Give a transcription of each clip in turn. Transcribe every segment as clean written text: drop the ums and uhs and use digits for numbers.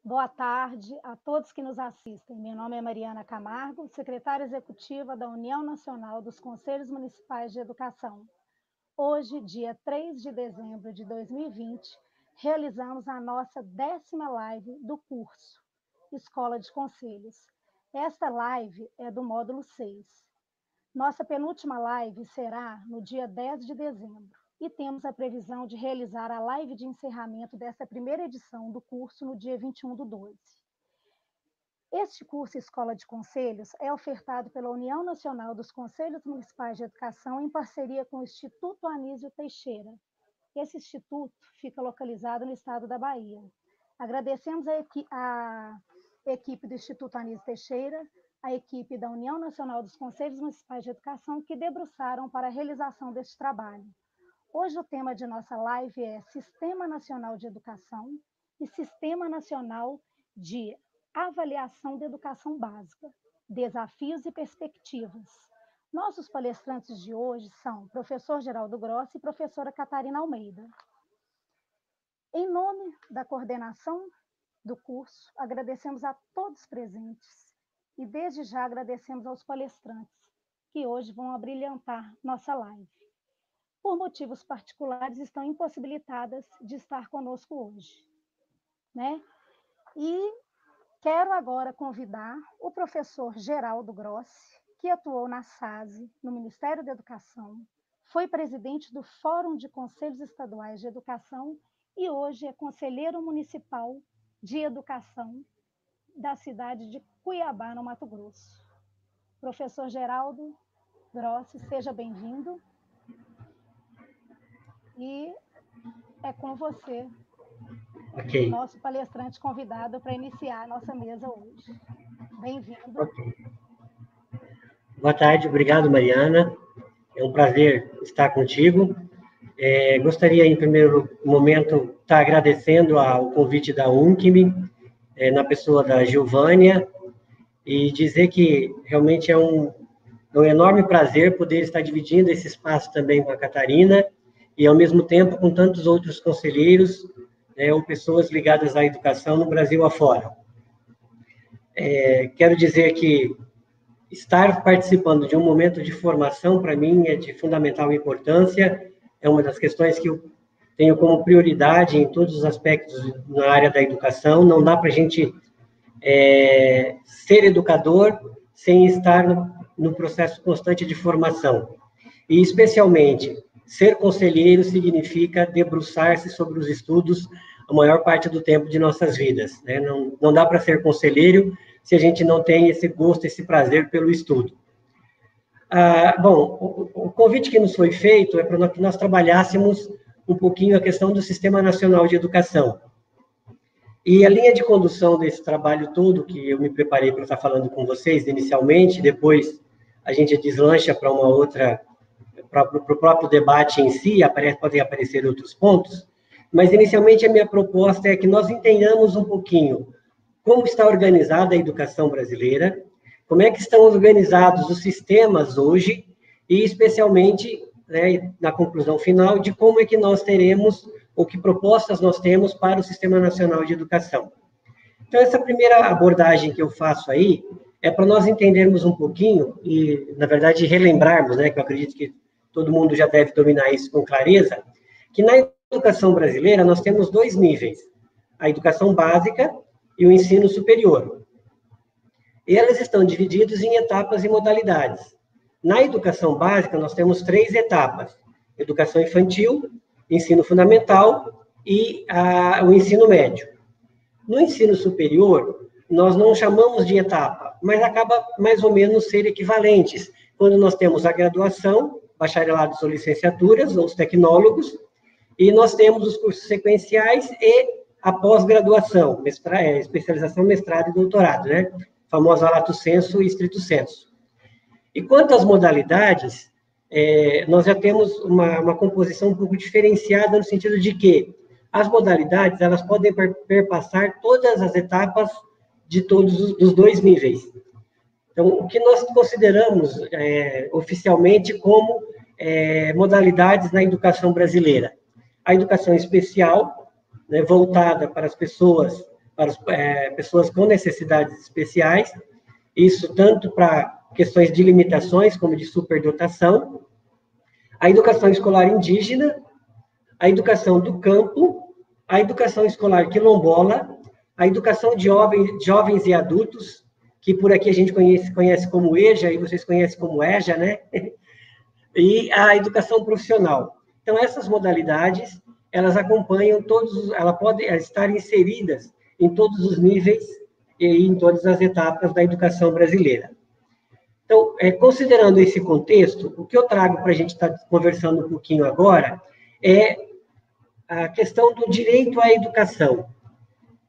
Boa tarde a todos que nos assistem. Meu nome é Mariana Camargo, secretária executiva da União Nacional dos Conselhos Municipais de Educação. Hoje, dia 3 de dezembro de 2020, realizamos a nossa 10ª live do curso Escola de Conselhos. Esta live é do módulo 6. Nossa penúltima live será no dia 10 de dezembro e temos a previsão de realizar a live de encerramento desta primeira edição do curso no dia 21/12. Este curso Escola de Conselhos é ofertado pela União Nacional dos Conselhos Municipais de Educação em parceria com o Instituto Anísio Teixeira. Esse instituto fica localizado no estado da Bahia. Agradecemos a equipe do Instituto Anísio Teixeira, a equipe da União Nacional dos Conselhos Municipais de Educação que debruçaram para a realização deste trabalho. Hoje o tema de nossa live é Sistema Nacional de Educação e Sistema Nacional de Avaliação da Educação Básica, Desafios e Perspectivas. Nossos palestrantes de hoje são professor Geraldo Grossi e professora Catarina Almeida. Em nome da coordenação do curso, agradecemos a todos presentes e desde já agradecemos aos palestrantes que hoje vão abrilhantar nossa live. Por motivos particulares, estão impossibilitadas de estar conosco hoje, né? E quero agora convidar o professor Geraldo Grossi, que atuou na SASE, no Ministério da Educação, foi presidente do Fórum de Conselhos Estaduais de Educação e hoje é conselheiro municipal de educação da cidade de Cuiabá, no Mato Grosso. Professor Geraldo Grossi, seja bem-vindo. E é com você, nosso palestrante convidado para iniciar a nossa mesa hoje. Bem-vindo. Boa tarde, obrigado, Mariana. É um prazer estar contigo. Gostaria, em primeiro momento, estar agradecendo ao convite da UNCM, na pessoa da Gilvânia, e dizer que realmente é um enorme prazer poder estar dividindo esse espaço também com a Catarina, e, ao mesmo tempo, com tantos outros conselheiros, ou pessoas ligadas à educação no Brasil afora. Quero dizer que estar participando de um momento de formação, para mim, é de fundamental importância, é uma das questões que eu tenho como prioridade em todos os aspectos na área da educação. Não dá para a gente ser educador sem estar no processo constante de formação. E, especialmente, ser conselheiro significa debruçar-se sobre os estudos a maior parte do tempo de nossas vidas, né? Não dá para ser conselheiro se a gente não tem esse gosto, esse prazer pelo estudo. Bom, o convite que nos foi feito é para que nós trabalhássemos um pouquinho a questão do Sistema Nacional de Educação. E a linha de condução desse trabalho todo, que eu me preparei para estar falando com vocês inicialmente, depois a gente deslancha para uma outra, para o próprio debate em si, podem aparecer outros pontos, mas inicialmente a minha proposta é que nós entendamos um pouquinho como está organizada a educação brasileira, como é que estão organizados os sistemas hoje, e especialmente, né, na conclusão final, de como é que nós teremos, ou que propostas nós temos para o Sistema Nacional de Educação. Então, essa primeira abordagem que eu faço aí é para nós entendermos um pouquinho, e, na verdade, relembrarmos, né, que eu acredito que todo mundo já deve dominar isso com clareza, que na educação brasileira nós temos dois níveis, a educação básica e o ensino superior. E elas estão divididas em etapas e modalidades. Na educação básica, nós temos 3 etapas: educação infantil, ensino fundamental e o ensino médio. No ensino superior, nós não chamamos de etapa, mas acaba mais ou menos ser equivalentes, quando nós temos a graduação, bacharelados ou licenciaturas, ou os tecnólogos, e nós temos os cursos sequenciais e a pós-graduação, especialização, mestrado e doutorado, né? Famosa lato sensu e estrito sensu. E quanto às modalidades, nós já temos uma composição um pouco diferenciada no sentido de que as modalidades, elas podem perpassar todas as etapas de todos os 2 níveis. Então, o que nós consideramos oficialmente como modalidades na educação brasileira? A educação especial, né, voltada para as pessoas para as pessoas com necessidades especiais, isso tanto para questões de limitações, como de superdotação, a educação escolar indígena, a educação do campo, a educação escolar quilombola, a educação de jovens e adultos, que por aqui a gente conhece como EJA, e vocês conhecem como EJA, né? E a educação profissional. Então, essas modalidades, elas acompanham elas podem estar inseridas em todos os níveis e em todas as etapas da educação brasileira. Então, considerando esse contexto, o que eu trago para a gente estar conversando um pouquinho agora é a questão do direito à educação.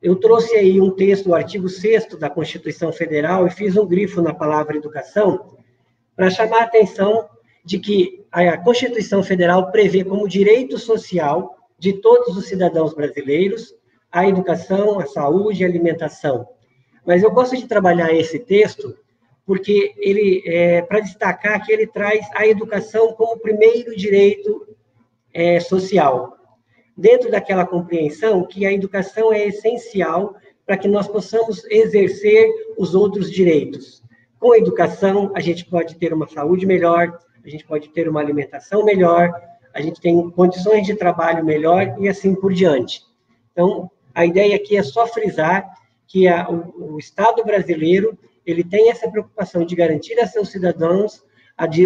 Eu trouxe aí um texto, o artigo 6º da Constituição Federal, e fiz um grifo na palavra educação, para chamar a atenção de que a Constituição Federal prevê como direito social de todos os cidadãos brasileiros a educação, a saúde e a alimentação. Mas eu gosto de trabalhar esse texto porque ele, para destacar que ele traz a educação como primeiro direito social, dentro daquela compreensão que a educação é essencial para que nós possamos exercer os outros direitos. Com a educação, a gente pode ter uma saúde melhor, a gente pode ter uma alimentação melhor, a gente tem condições de trabalho melhor e assim por diante. Então, a ideia aqui é só frisar que o Estado brasileiro ele tem essa preocupação de garantir a seus cidadãos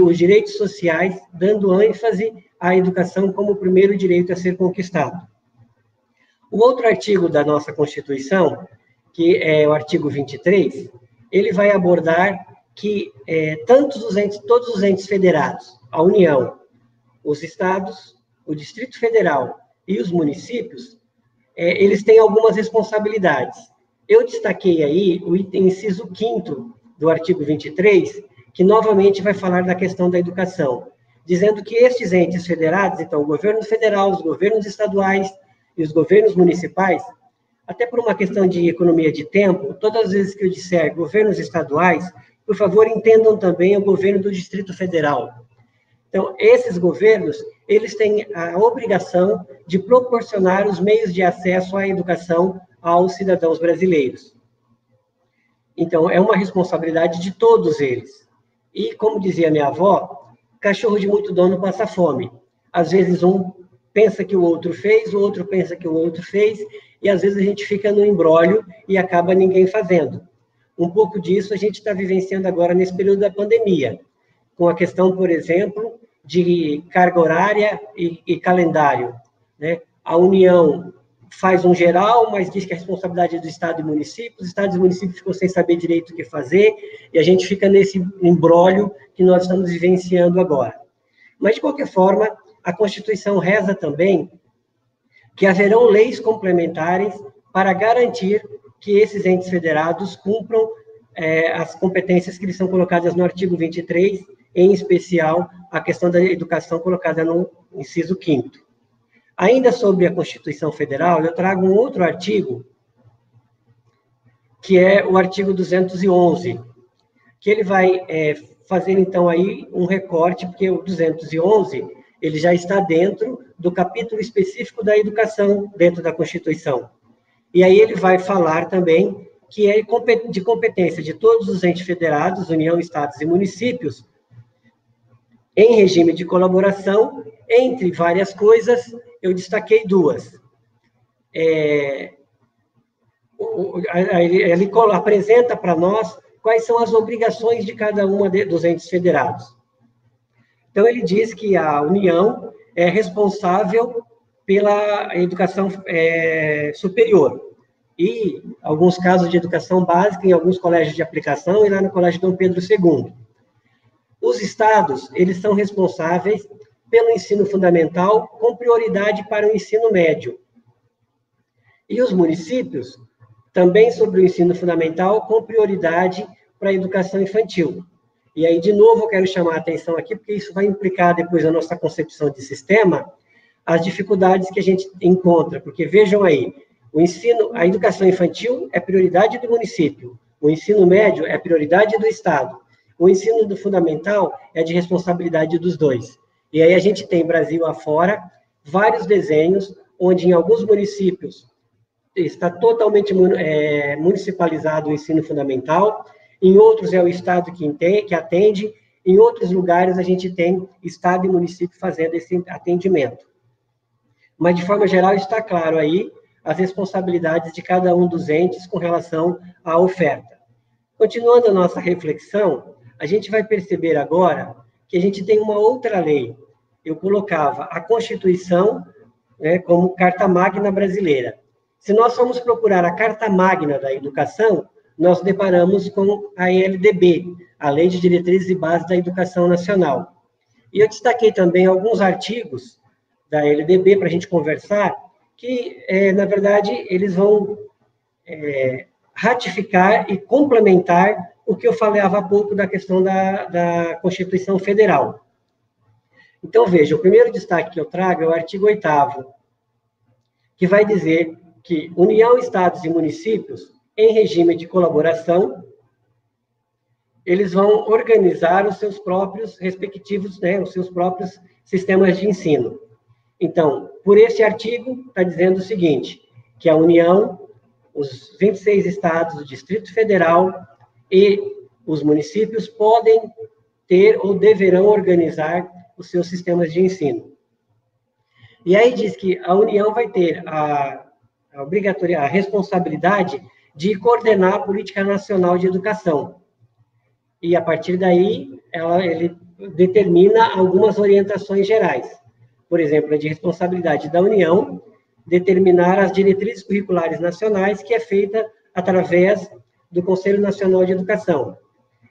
os direitos sociais, dando ênfase à educação como o primeiro direito a ser conquistado. O outro artigo da nossa Constituição, que é o artigo 23, ele vai abordar que todos os entes federados, a União, os estados, o Distrito Federal e os municípios, eles têm algumas responsabilidades. Eu destaquei aí o inciso 5º do artigo 23, que novamente vai falar da questão da educação, dizendo que estes entes federados, então o governo federal, os governos estaduais e os governos municipais, até por uma questão de economia de tempo, todas as vezes que eu disser governos estaduais, por favor, entendam também o governo do Distrito Federal. Então, esses governos, eles têm a obrigação de proporcionar os meios de acesso à educação aos cidadãos brasileiros. Então, é uma responsabilidade de todos eles. E, como dizia minha avó, cachorro de muito dono passa fome. Às vezes, um pensa que o outro fez, o outro pensa que o outro fez, e às vezes a gente fica no imbróglio e acaba ninguém fazendo. Um pouco disso a gente está vivenciando agora nesse período da pandemia, com a questão, por exemplo, de carga horária e calendário, né? A União faz um geral, mas diz que a responsabilidade é do Estado e município, os estados e municípios ficam sem saber direito o que fazer, e a gente fica nesse imbróglio que nós estamos vivenciando agora. Mas, de qualquer forma, a Constituição reza também que haverão leis complementares para garantir que esses entes federados cumpram as competências que lhes são colocadas no artigo 23, em especial a questão da educação colocada no inciso 5º. Ainda sobre a Constituição Federal, eu trago um outro artigo, que é o artigo 211, que ele vai fazer, então, aí um recorte, porque o 211, ele já está dentro do capítulo específico da educação, dentro da Constituição. E aí ele vai falar também que é de competência de todos os entes federados, União, estados e municípios, em regime de colaboração, entre várias coisas, eu destaquei duas. Ele apresenta para nós quais são as obrigações de cada uma dos entes federados. Então, ele diz que a União é responsável pela educação superior, e alguns casos de educação básica em alguns colégios de aplicação, e lá no Colégio Dom Pedro II. Os estados, eles são responsáveis pelo ensino fundamental, com prioridade para o ensino médio. E os municípios, também sobre o ensino fundamental, com prioridade para a educação infantil. E aí, de novo, eu quero chamar a atenção aqui, porque isso vai implicar depois na nossa concepção de sistema, as dificuldades que a gente encontra, porque vejam aí, a educação infantil é prioridade do município, o ensino médio é prioridade do Estado, o ensino do fundamental é de responsabilidade dos dois. E aí a gente tem, Brasil afora, vários desenhos, onde em alguns municípios está totalmente municipalizado o ensino fundamental, em outros é o Estado que atende, em outros lugares a gente tem Estado e município fazendo esse atendimento. Mas, de forma geral, está claro aí as responsabilidades de cada um dos entes com relação à oferta. Continuando a nossa reflexão, a gente vai perceber agora que a gente tem uma outra lei. Eu colocava a Constituição, né, como carta magna brasileira. Se nós formos procurar a carta magna da educação, nós deparamos com a LDB, a Lei de Diretrizes e Bases da Educação Nacional. E eu destaquei também alguns artigos da LDB para a gente conversar, que, na verdade, eles vão ratificar e complementar o que eu falava há pouco da questão da Constituição Federal. Então, veja, o primeiro destaque que eu trago é o artigo 8º, que vai dizer que União, Estados e Municípios, em regime de colaboração, eles vão organizar os seus próprios respectivos, né, os seus próprios sistemas de ensino. Então, por esse artigo, está dizendo o seguinte, que a União, os 26 estados do Distrito Federal e os municípios podem ter ou deverão organizar os seus sistemas de ensino. E aí diz que a União vai ter a responsabilidade de coordenar a política nacional de educação. E, a partir daí, ele determina algumas orientações gerais. Por exemplo, é de responsabilidade da União determinar as diretrizes curriculares nacionais, que é feita através do Conselho Nacional de Educação.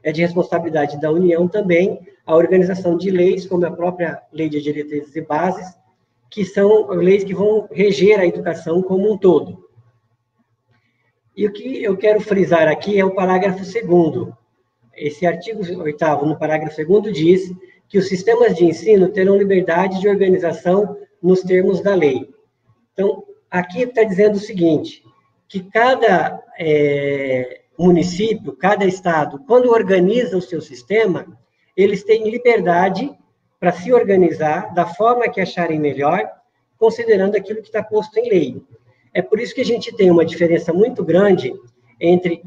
É de responsabilidade da União também a organização de leis, como a própria Lei de Diretrizes e Bases, que são leis que vão reger a educação como um todo. E o que eu quero frisar aqui é o parágrafo 2º. Esse artigo 8º, no parágrafo 2º, diz que os sistemas de ensino terão liberdade de organização nos termos da lei. Então, aqui está dizendo o seguinte, que cada município, cada estado, quando organiza o seu sistema, eles têm liberdade para se organizar da forma que acharem melhor, considerando aquilo que está posto em lei. É por isso que a gente tem uma diferença muito grande entre,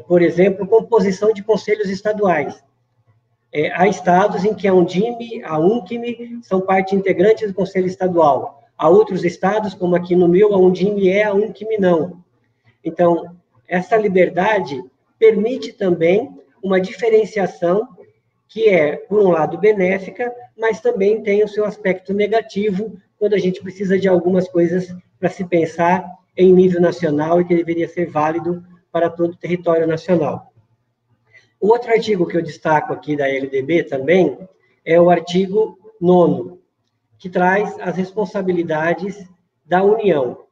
por exemplo, composição de conselhos estaduais. Há estados em que a Undime, a Uncime, são parte integrante do Conselho Estadual. Há outros estados, como aqui no meu, a Undime a Uncime não. Então, essa liberdade permite também uma diferenciação que é, por um lado, benéfica, mas também tem o seu aspecto negativo, quando a gente precisa de algumas coisas para se pensar em nível nacional e que deveria ser válido para todo o território nacional. O outro artigo que eu destaco aqui da LDB também é o artigo 9º, que traz as responsabilidades da União.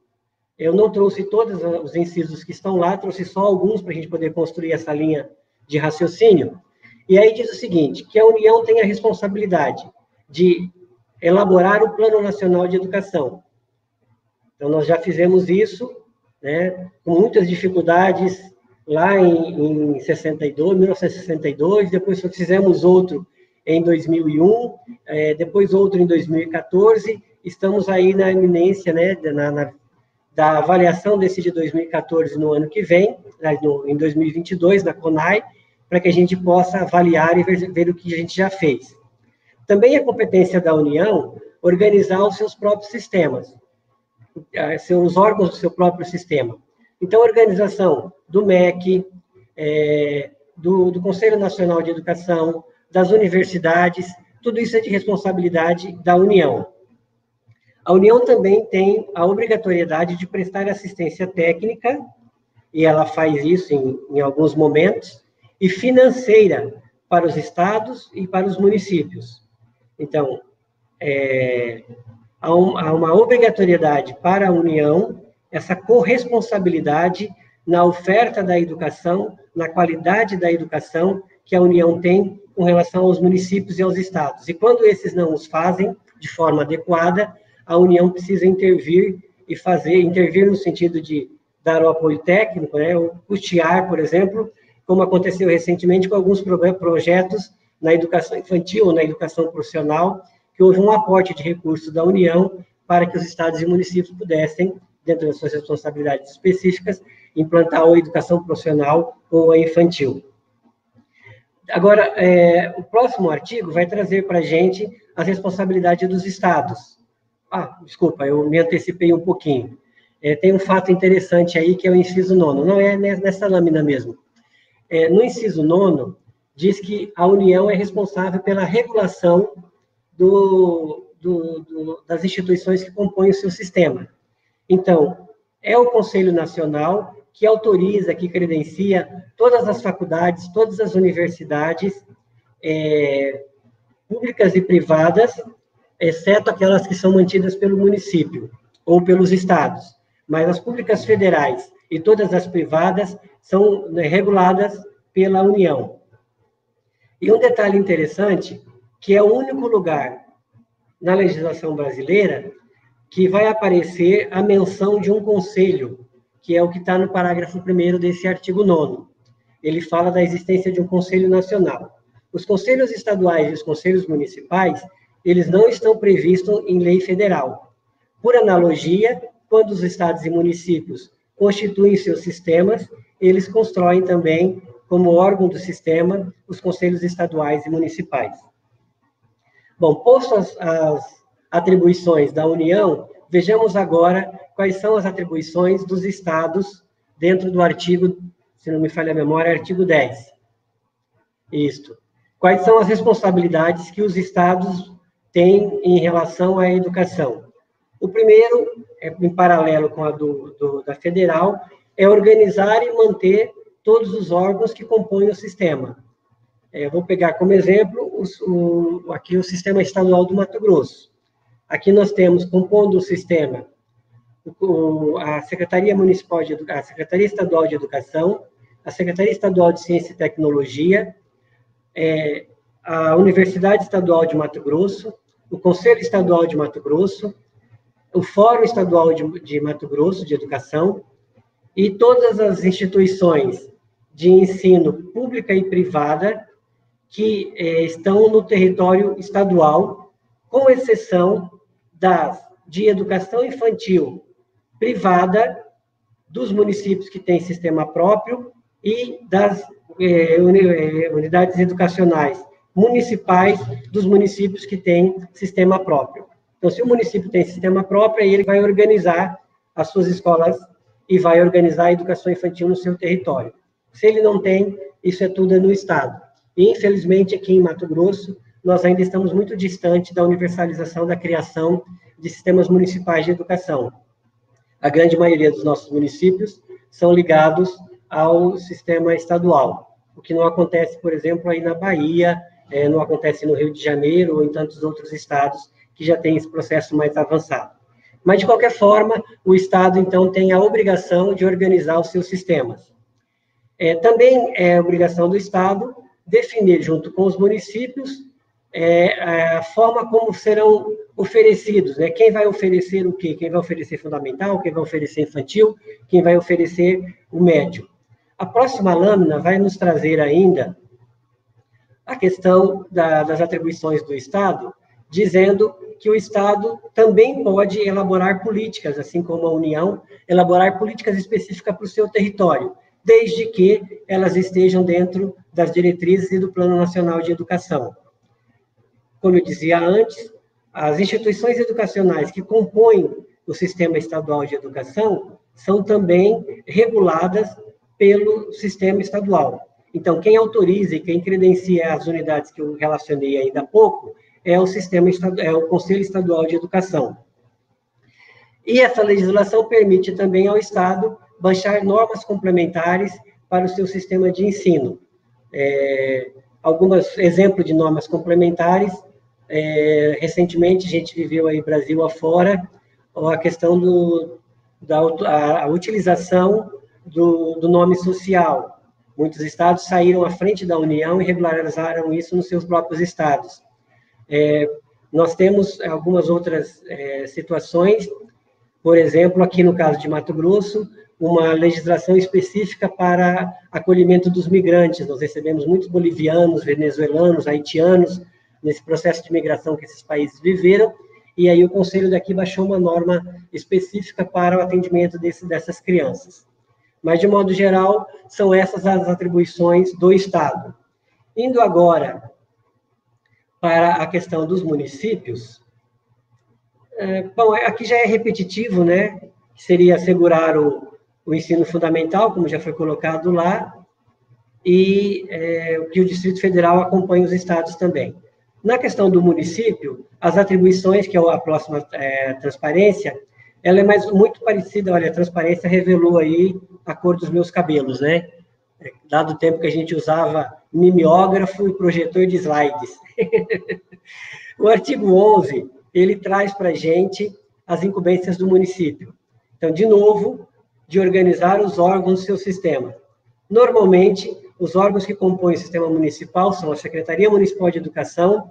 Eu não trouxe todos os incisos que estão lá, trouxe só alguns para a gente poder construir essa linha de raciocínio. E aí diz o seguinte, que a União tem a responsabilidade de elaborar o Plano Nacional de Educação. Então, nós já fizemos isso, né, com muitas dificuldades, lá em 1962, depois fizemos outro em 2001, depois outro em 2014, estamos aí na iminência, né, da avaliação desse de 2014 no ano que vem, em 2022, na CONAI, para que a gente possa avaliar e ver o que a gente já fez. Também é competência da União organizar os seus próprios sistemas, os órgãos do seu próprio sistema. Então, a organização do MEC, do Conselho Nacional de Educação, das universidades, tudo isso é de responsabilidade da União. A União também tem a obrigatoriedade de prestar assistência técnica, e ela faz isso em alguns momentos, e financeira para os estados e para os municípios. Então, há uma obrigatoriedade para a União, essa corresponsabilidade na oferta da educação, na qualidade da educação que a União tem com relação aos municípios e aos estados. E quando esses não os fazem de forma adequada, a União precisa intervir no sentido de dar o apoio técnico, né, ou custear, por exemplo, como aconteceu recentemente com alguns projetos na educação infantil, na educação profissional, que houve um aporte de recursos da União para que os estados e municípios pudessem dentro das suas responsabilidades específicas, implantar ou a educação profissional ou a infantil. Agora, o próximo artigo vai trazer para a gente as responsabilidades dos estados. Desculpa, eu me antecipei um pouquinho. Tem um fato interessante aí, que é o inciso 9º, não é nessa lâmina mesmo. No inciso 9º, diz que a União é responsável pela regulação das instituições que compõem o seu sistema. Então, é o Conselho Nacional que autoriza, que credencia todas as faculdades, todas as universidades, públicas e privadas, exceto aquelas que são mantidas pelo município ou pelos estados. Mas as públicas federais e todas as privadas são reguladas pela União. E um detalhe interessante, que é o único lugar na legislação brasileira que vai aparecer a menção de um conselho, que é o que está no parágrafo 1º desse artigo 9º. Ele fala da existência de um conselho nacional. Os conselhos estaduais e os conselhos municipais, eles não estão previstos em lei federal. Por analogia, quando os estados e municípios constituem seus sistemas, eles constroem também, como órgão do sistema, os conselhos estaduais e municipais. Bom, postas as atribuições da União, vejamos agora quais são as atribuições dos estados dentro do artigo, se não me falha a memória, artigo 10. Isto. Quais são as responsabilidades que os estados têm em relação à educação? O primeiro, em paralelo com a da federal, é organizar e manter todos os órgãos que compõem o sistema. Vou pegar como exemplo aqui o Sistema Estadual do Mato Grosso. Aqui nós temos, compondo o sistema, a Secretaria Municipal de Educação, a Secretaria Estadual de Educação, a Secretaria Estadual de Ciência e Tecnologia, a Universidade Estadual de Mato Grosso, o Conselho Estadual de Mato Grosso, o Fórum Estadual de Mato Grosso de Educação e todas as instituições de ensino pública e privada que estão no território estadual, com exceção de educação infantil privada, dos municípios que têm sistema próprio e das unidades educacionais municipais dos municípios que têm sistema próprio. Então, se o município tem sistema próprio, aí ele vai organizar as suas escolas e vai organizar a educação infantil no seu território. Se ele não tem, isso é tudo no Estado. E, infelizmente, aqui em Mato Grosso, nós ainda estamos muito distante da universalização da criação de sistemas municipais de educação. A grande maioria dos nossos municípios são ligados ao sistema estadual, o que não acontece, por exemplo, aí na Bahia, não acontece no Rio de Janeiro ou em tantos outros estados que já têm esse processo mais avançado. Mas, de qualquer forma, o Estado, então, tem a obrigação de organizar os seus sistemas. Também é obrigação do Estado definir, junto com os municípios, a forma como serão oferecidos, né? Quem vai oferecer o quê? Quem vai oferecer fundamental, quem vai oferecer infantil, quem vai oferecer o médio. A próxima lâmina vai nos trazer ainda a questão das atribuições do Estado, dizendo que o Estado também pode elaborar políticas, assim como a União, elaborar políticas específicas para o seu território, desde que elas estejam dentro das diretrizes e do Plano Nacional de Educação. Como eu dizia antes, as instituições educacionais que compõem o sistema estadual de educação são também reguladas pelo sistema estadual. Então, quem autoriza e quem credencia as unidades que eu relacionei ainda há pouco é o Conselho Estadual de Educação. E essa legislação permite também ao Estado baixar normas complementares para o seu sistema de ensino. Alguns exemplos de normas complementares, recentemente a gente viveu aí Brasil afora a questão da utilização do nome social. Muitos estados saíram à frente da União e regularizaram isso nos seus próprios estados. Nós temos algumas outras situações, por exemplo, aqui no caso de Mato Grosso, uma legislação específica para acolhimento dos migrantes. Nós recebemos muitos bolivianos, venezuelanos, haitianos, nesse processo de migração que esses países viveram, e aí o conselho daqui baixou uma norma específica para o atendimento dessas crianças. Mas, de modo geral, são essas as atribuições do Estado. Indo agora para a questão dos municípios, bom, aqui já é repetitivo, né? Seria assegurar o ensino fundamental, como já foi colocado lá, e que o Distrito Federal acompanhe os estados também. Na questão do município, as atribuições, que é a próxima transparência, ela é muito parecida, olha, a transparência revelou aí a cor dos meus cabelos, né? Dado o tempo que a gente usava mimeógrafo e projetor de slides. O artigo 11, ele traz para a gente as incumbências do município. Então, de novo, de organizar os órgãos do seu sistema. Normalmente, os órgãos que compõem o sistema municipal são a Secretaria Municipal de Educação,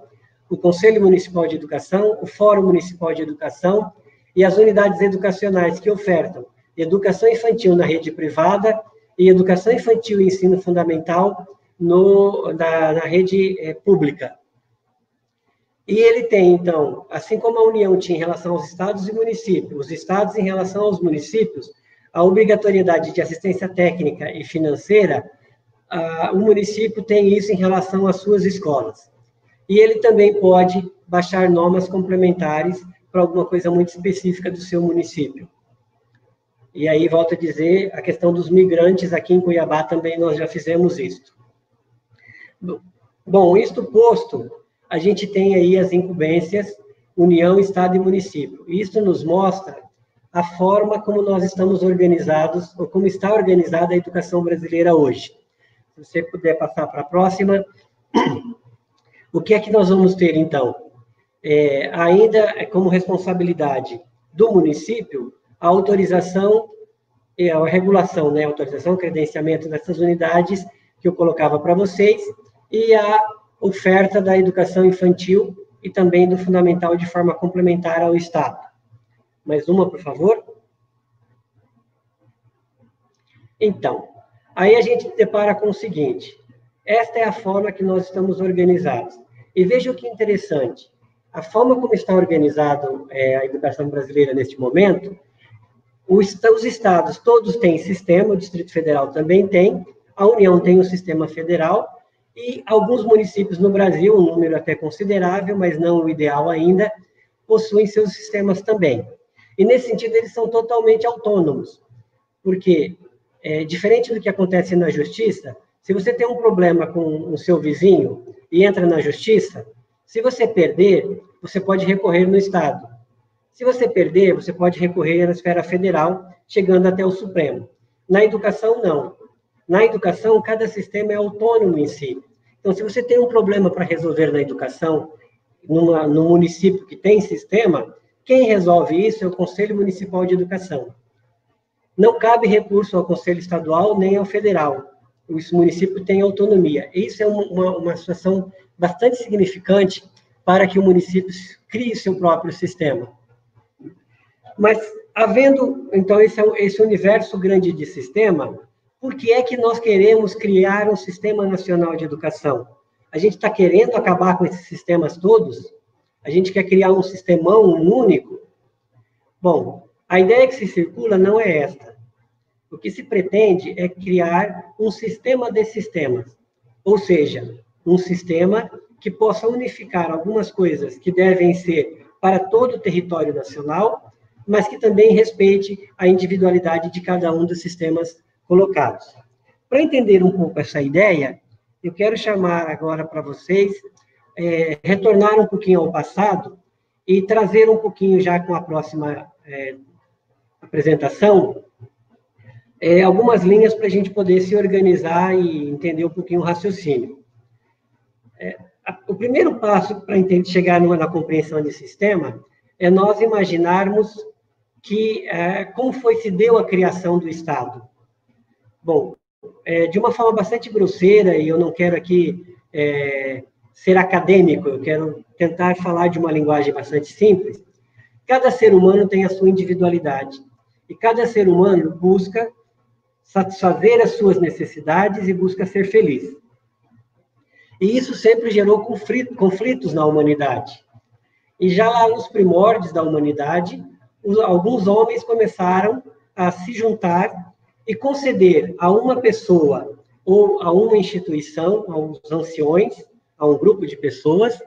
o Conselho Municipal de Educação, o Fórum Municipal de Educação e as unidades educacionais que ofertam educação infantil na rede privada e educação infantil e ensino fundamental na rede pública. E ele tem, então, assim como a União tinha em relação aos estados e municípios, os estados em relação aos municípios, a obrigatoriedade de assistência técnica e financeira, o município tem isso em relação às suas escolas. E ele também pode baixar normas complementares para alguma coisa muito específica do seu município. E aí, volto a dizer, a questão dos migrantes, aqui em Cuiabá também nós já fizemos isso. Bom, isto posto, a gente tem aí as incumbências, União, Estado e Município. Isso nos mostra a forma como nós estamos organizados, ou como está organizada a educação brasileira hoje. Se você puder passar para a próxima. O que é que nós vamos ter, então? Ainda como responsabilidade do município, a autorização e a regulação, né? Autorização, credenciamento dessas unidades que eu colocava para vocês, e a oferta da educação infantil e também do fundamental de forma complementar ao Estado. Mais uma, por favor. Então, aí a gente se depara com o seguinte, esta é a forma que nós estamos organizados. E veja o que é interessante, a forma como está organizada a educação brasileira neste momento, os estados todos têm sistema, o Distrito Federal também tem, a União tem um sistema federal, e alguns municípios no Brasil, um número até considerável, mas não o ideal ainda, possuem seus sistemas também. E, nesse sentido, eles são totalmente autônomos, porque, diferente do que acontece na justiça, se você tem um problema com o seu vizinho e entra na justiça, se você perder, você pode recorrer no Estado. Se você perder, você pode recorrer na esfera federal, chegando até o Supremo. Na educação, não. Na educação, cada sistema é autônomo em si. Então, se você tem um problema para resolver na educação, no município que tem sistema, quem resolve isso é o Conselho Municipal de Educação. Não cabe recurso ao Conselho Estadual nem ao Federal. O município tem autonomia. Isso é uma situação bastante significante para que o município crie seu próprio sistema. Mas, havendo, então, esse universo grande de sistema, por que é que nós queremos criar um sistema nacional de educação? A gente está querendo acabar com esses sistemas todos? A gente quer criar um sistemão único? Bom, a ideia que se circula não é esta. O que se pretende é criar um sistema de sistemas, ou seja, um sistema que possa unificar algumas coisas que devem ser para todo o território nacional, mas que também respeite a individualidade de cada um dos sistemas colocados. Para entender um pouco essa ideia, eu quero chamar agora para vocês, retornar um pouquinho ao passado e trazer um pouquinho, já com a próxima apresentação, algumas linhas para a gente poder se organizar e entender um pouquinho o raciocínio. O primeiro passo para chegar na compreensão de sistema é nós imaginarmos como se deu a criação do Estado. Bom, de uma forma bastante grosseira, e eu não quero aqui ser acadêmico, eu quero tentar falar de uma linguagem bastante simples, cada ser humano tem a sua individualidade, e cada ser humano busca satisfazer as suas necessidades e busca ser feliz. E isso sempre gerou conflitos na humanidade. E já lá nos primórdios da humanidade, alguns homens começaram a se juntar e conceder a uma pessoa ou a uma instituição, aos anciões, a um grupo de pessoas,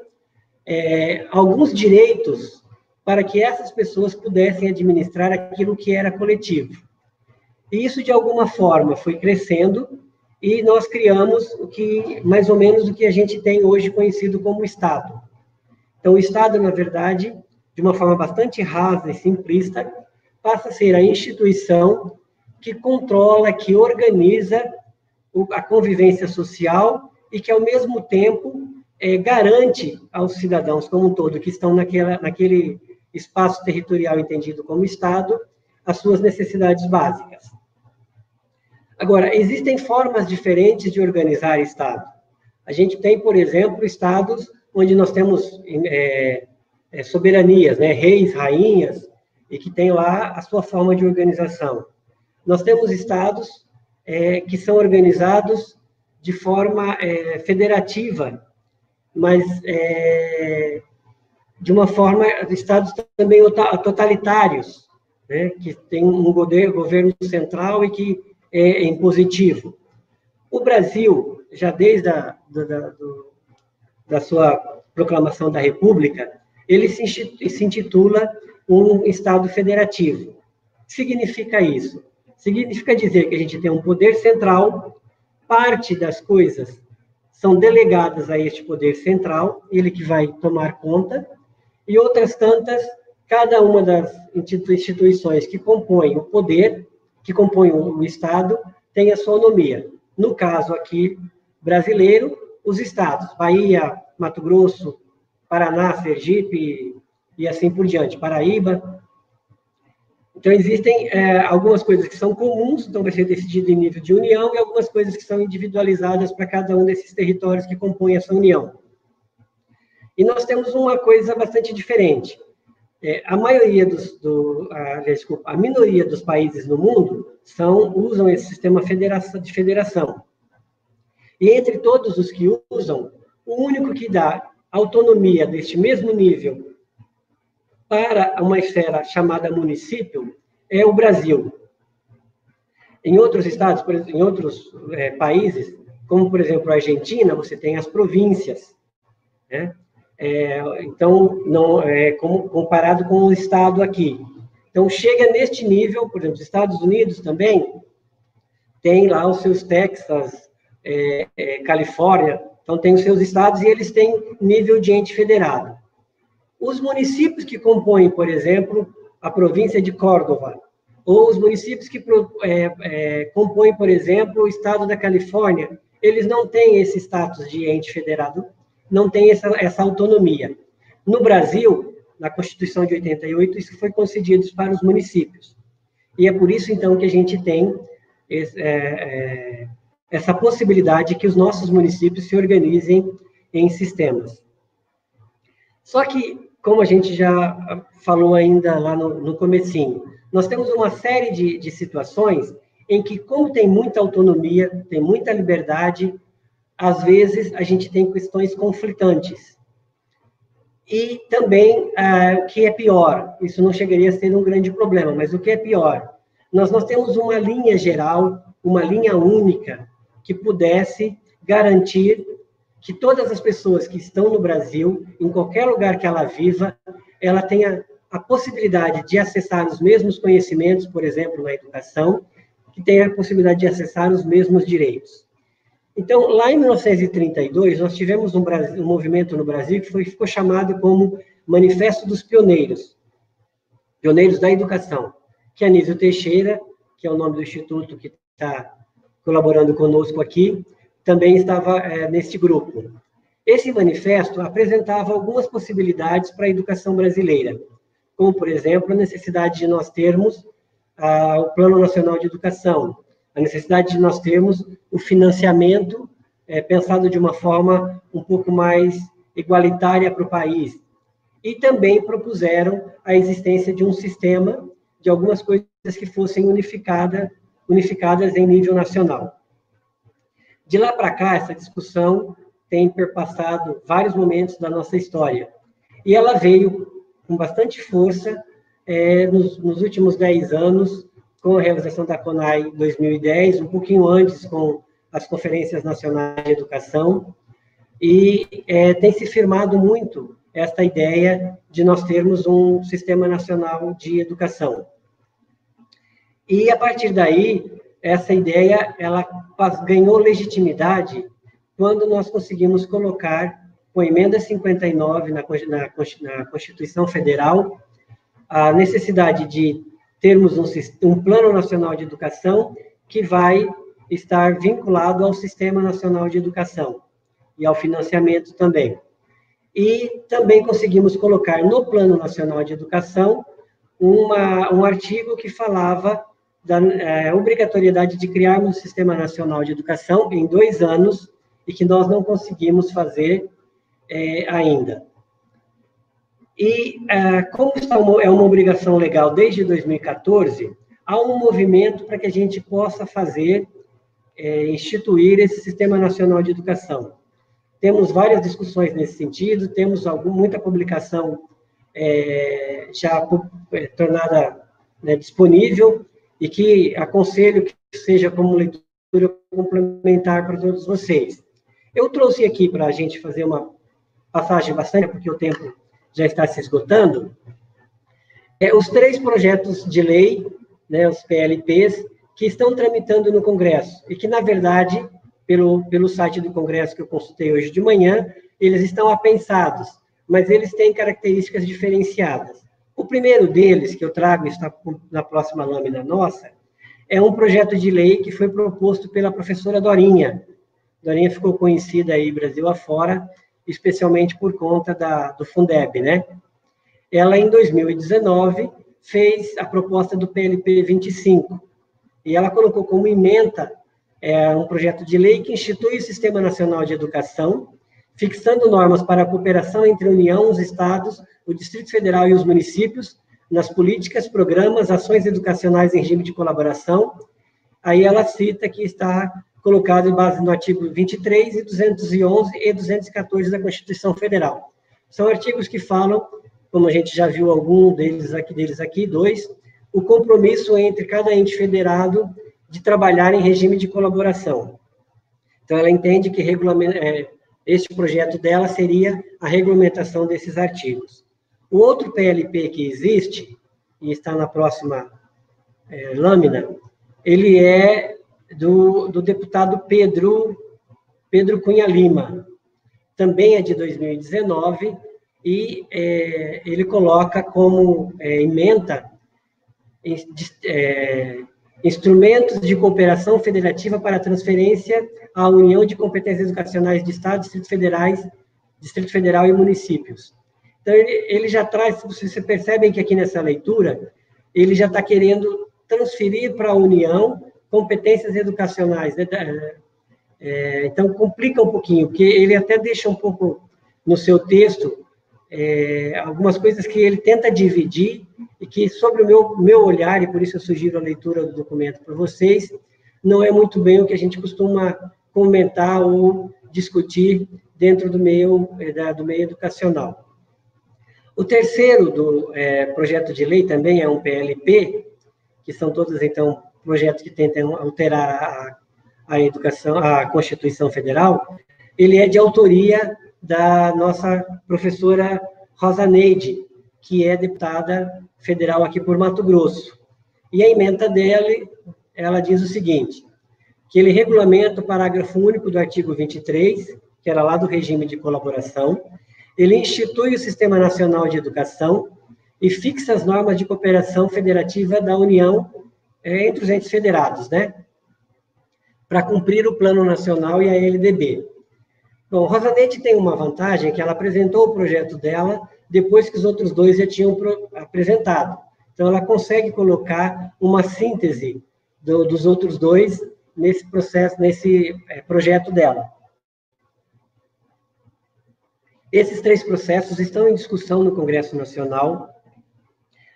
alguns direitos para que essas pessoas pudessem administrar aquilo que era coletivo. E isso, de alguma forma, foi crescendo e nós criamos mais ou menos o que a gente tem hoje conhecido como Estado. Então, o Estado, na verdade, de uma forma bastante rasa e simplista, passa a ser a instituição que controla, que organiza a convivência social e que, ao mesmo tempo, garante aos cidadãos como um todo que estão naquele espaço territorial entendido como Estado, as suas necessidades básicas. Agora, existem formas diferentes de organizar Estado. A gente tem, por exemplo, estados onde nós temos soberanias, né? Reis, rainhas, e que tem lá a sua forma de organização. Nós temos estados que são organizados de forma federativa, mas de uma forma, estados também totalitários, né? Que tem um governo central e que é impositivo. O Brasil, já desde da sua proclamação da República, ele se intitula um Estado federativo. O que significa isso? Significa dizer que a gente tem um poder central, parte das coisas são delegadas a este poder central, ele que vai tomar conta, e outras tantas, cada uma das instituições que compõem o poder, que compõem o Estado, tem a sua autonomia. No caso aqui brasileiro, os estados, Bahia, Mato Grosso, Paraná, Sergipe e assim por diante, Paraíba. Então, existem algumas coisas que são comuns, então vai ser decidido em nível de união, e algumas coisas que são individualizadas para cada um desses territórios que compõem essa união. E nós temos uma coisa bastante diferente. A minoria dos países no mundo usam esse sistema de federação. E entre todos os que usam, o único que dá autonomia deste mesmo nível para uma esfera chamada município é o Brasil. Em outros estados, em outros países, como, por exemplo, a Argentina, você tem as províncias, né? Então, não comparado com o Estado aqui. Então, chega neste nível, por exemplo, os Estados Unidos também tem lá os seus Texas, Califórnia, então tem os seus estados e eles têm nível de ente federado. Os municípios que compõem, por exemplo, a província de Córdoba, ou os municípios que compõem, por exemplo, o estado da Califórnia, eles não têm esse status de ente federado, não tem essa autonomia. No Brasil, na Constituição de 88, isso foi concedido para os municípios. E é por isso, então, que a gente tem essa possibilidade que os nossos municípios se organizem em sistemas. Só que, como a gente já falou ainda lá no comecinho, nós temos uma série de situações em que, como tem muita autonomia, tem muita liberdade, às vezes a gente tem questões conflitantes. E também, o que é pior, isso não chegaria a ser um grande problema, mas o que é pior, nós temos uma linha geral, uma linha única, que pudesse garantir que todas as pessoas que estão no Brasil, em qualquer lugar que ela viva, ela tenha a possibilidade de acessar os mesmos conhecimentos, por exemplo, na educação, que tenha a possibilidade de acessar os mesmos direitos. Então, lá em 1932, nós tivemos um movimento no Brasil que ficou chamado como Manifesto dos Pioneiros, Pioneiros da Educação, que Anísio Teixeira, que é o nome do instituto que está colaborando conosco aqui, também estava nesse grupo. Esse manifesto apresentava algumas possibilidades para a educação brasileira, como, por exemplo, a necessidade de nós termos o Plano Nacional de Educação, a necessidade de nós termos o financiamento pensado de uma forma um pouco mais igualitária para o país. E também propuseram a existência de um sistema de algumas coisas que fossem unificadas em nível nacional. De lá para cá, essa discussão tem perpassado vários momentos da nossa história. E ela veio com bastante força nos últimos 10 anos, com a realização da CONAI 2010, um pouquinho antes com as Conferências Nacionais de Educação, e tem se firmado muito esta ideia de nós termos um Sistema Nacional de Educação. E, a partir daí, essa ideia ela ganhou legitimidade quando nós conseguimos colocar, com a Emenda 59 na Constituição Federal, a necessidade de termos um Plano Nacional de Educação que vai estar vinculado ao Sistema Nacional de Educação e ao financiamento também. E também conseguimos colocar no Plano Nacional de Educação um artigo que falava da obrigatoriedade de criarmos um Sistema Nacional de Educação em 2 anos e que nós não conseguimos fazer ainda. E, como é uma obrigação legal desde 2014, há um movimento para que a gente possa instituir esse Sistema Nacional de Educação. Temos várias discussões nesse sentido, temos muita publicação já tornada disponível, e que aconselho que seja como leitura complementar para todos vocês. Eu trouxe aqui para a gente fazer uma passagem bastante, porque o tempo já está se esgotando, os 3 projetos de lei, os PLPs, que estão tramitando no Congresso, e que, na verdade, pelo site do Congresso que eu consultei hoje de manhã, eles estão apensados, mas eles têm características diferenciadas. O primeiro deles, que eu trago, está na próxima lâmina nossa, é um projeto de lei que foi proposto pela professora Dorinha. Dorinha ficou conhecida aí Brasil afora, especialmente por conta do Fundeb, né? Ela, em 2019, fez a proposta do PLP 25, e ela colocou como ementa um projeto de lei que institui o Sistema Nacional de Educação, fixando normas para a cooperação entre a União, os Estados, o Distrito Federal e os municípios, nas políticas, programas, ações educacionais em regime de colaboração. Aí ela cita que está colocado em base no artigo 23, e 211 e 214 da Constituição Federal. São artigos que falam, como a gente já viu algum deles aqui, 2, o compromisso entre cada ente federado de trabalhar em regime de colaboração. Então, ela entende que este projeto dela seria a regulamentação desses artigos. O outro PLP que existe, e está na próxima lâmina, ele é do deputado Pedro Cunha Lima. Também é de 2019, e ele coloca como ementa instrumentos de cooperação federativa para transferência à União de Competências Educacionais de Estado, Distrito Federal e municípios. Então, ele já traz, vocês percebem que aqui nessa leitura, ele já está querendo transferir para a União competências educacionais. Então, complica um pouquinho, porque ele até deixa um pouco no seu texto algumas coisas que ele tenta dividir, e que, sobre o meu olhar, e por isso eu sugiro a leitura do documento para vocês, não é muito bem o que a gente costuma comentar ou discutir dentro do meio educacional. O terceiro projeto de lei também é um PLP, que são todos, então, projetos que tentam alterar a Constituição Federal. Ele é de autoria da nossa professora Rosa Neide, que é deputada federal aqui por Mato Grosso. E a ementa dele, ela diz o seguinte, que ele regulamenta o parágrafo único do artigo 23, que era lá do regime de colaboração, ele institui o Sistema Nacional de Educação e fixa as normas de cooperação federativa da União entre os entes federados, né? Para cumprir o Plano Nacional e a LDB. Bom, Rosa Neide tem uma vantagem, que ela apresentou o projeto dela depois que os outros 2 já tinham apresentado. Então, ela consegue colocar uma síntese dos outros 2 nesse processo, nesse projeto dela. Esses 3 processos estão em discussão no Congresso Nacional.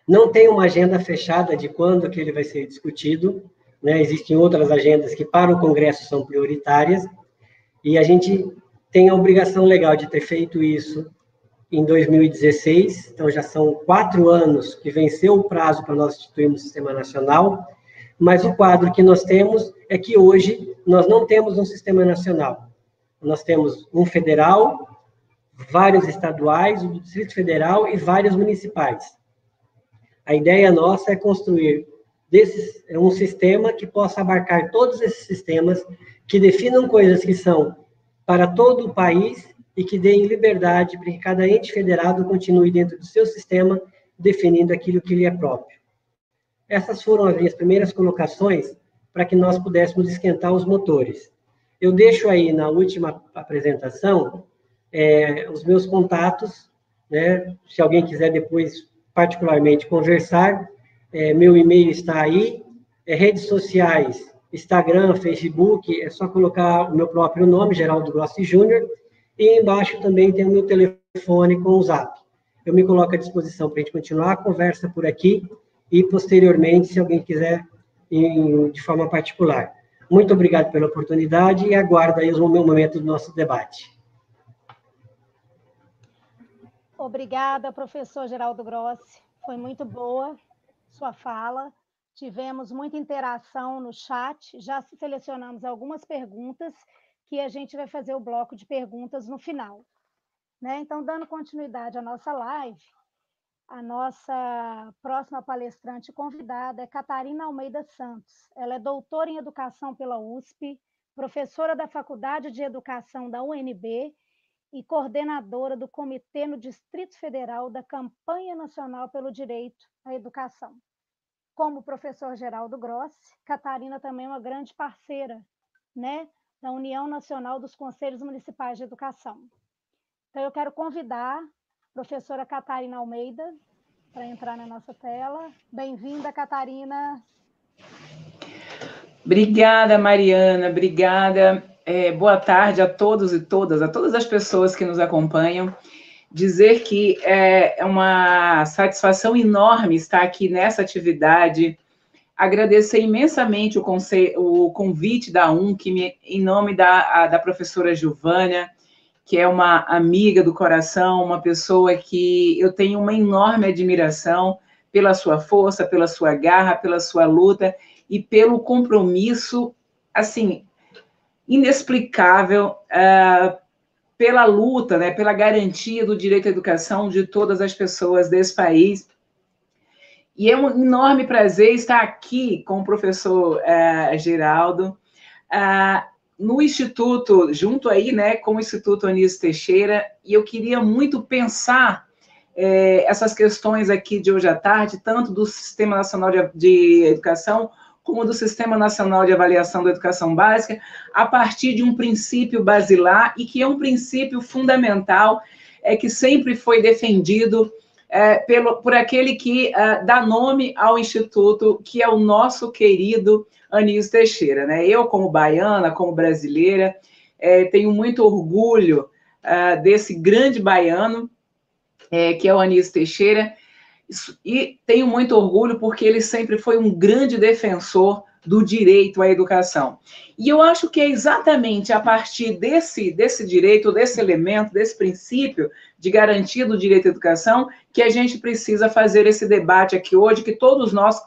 Não tem uma agenda fechada de quando que ele vai ser discutido, né? Existem outras agendas que para o Congresso são prioritárias, e a gente tem a obrigação legal de ter feito isso em 2016, então já são 4 anos que venceu o prazo para nós instituirmos o Sistema Nacional, mas o quadro que nós temos é que hoje nós não temos um Sistema Nacional. Nós temos um federal, vários estaduais, o Distrito Federal e vários municipais. A ideia nossa é construir um sistema que possa abarcar todos esses sistemas, que definam coisas que são para todo o país e que deem liberdade para que cada ente federado continue dentro do seu sistema, definindo aquilo que lhe é próprio. Essas foram as minhas primeiras colocações para que nós pudéssemos esquentar os motores. Eu deixo aí na última apresentação os meus contatos, né? Se alguém quiser depois particularmente conversar, meu e-mail está aí, redes sociais, Instagram, Facebook, é só colocar o meu próprio nome, Geraldo Grossi Júnior, e embaixo também tem o meu telefone com o Zap. Eu me coloco à disposição para a gente continuar a conversa por aqui e, posteriormente, se alguém quiser, de forma particular. Muito obrigado pela oportunidade e aguardo aí o momento do nosso debate. Obrigada, professor Geraldo Grossi. Foi muito boa sua fala. Tivemos muita interação no chat. Já selecionamos algumas perguntas que a gente vai fazer o bloco de perguntas no final, né? Então, dando continuidade à nossa live, a nossa próxima palestrante convidada é Catarina Almeida Santos. Ela é doutora em Educação pela USP, professora da Faculdade de Educação da UNB e coordenadora do Comitê no Distrito Federal da Campanha Nacional pelo Direito à Educação. Como o professor Geraldo Grossi, Catarina também é uma grande parceira, né, da União Nacional dos Conselhos Municipais de Educação. Então, eu quero convidar a professora Catarina Almeida para entrar na nossa tela. Bem-vinda, Catarina. Obrigada, Mariana, obrigada. Boa tarde a todos e todas, a todas as pessoas que nos acompanham. Dizer que é uma satisfação enorme estar aqui nessa atividade. Agradecer imensamente o convite da UNC, em nome da professora Giovânia, que é uma amiga do coração, uma pessoa que eu tenho uma enorme admiração pela sua força, pela sua garra, pela sua luta e pelo compromisso, assim, inexplicável, pela luta, né, pela garantia do direito à educação de todas as pessoas desse país. E é um enorme prazer estar aqui com o professor Geraldo, no Instituto, junto aí, né, com o Instituto Anísio Teixeira, e eu queria muito pensar essas questões aqui de hoje à tarde, tanto do Sistema Nacional de Educação, como do Sistema Nacional de Avaliação da Educação Básica, a partir de um princípio basilar, e que é um princípio fundamental, que sempre foi defendido por aquele que dá nome ao Instituto, que é o nosso querido Anísio Teixeira, né? Eu, como baiana, como brasileira, tenho muito orgulho desse grande baiano, que é o Anísio Teixeira, e tenho muito orgulho porque ele sempre foi um grande defensor do direito à educação. E eu acho que é exatamente a partir desse direito, desse elemento, desse princípio de garantia do direito à educação, que a gente precisa fazer esse debate aqui hoje, que todos nós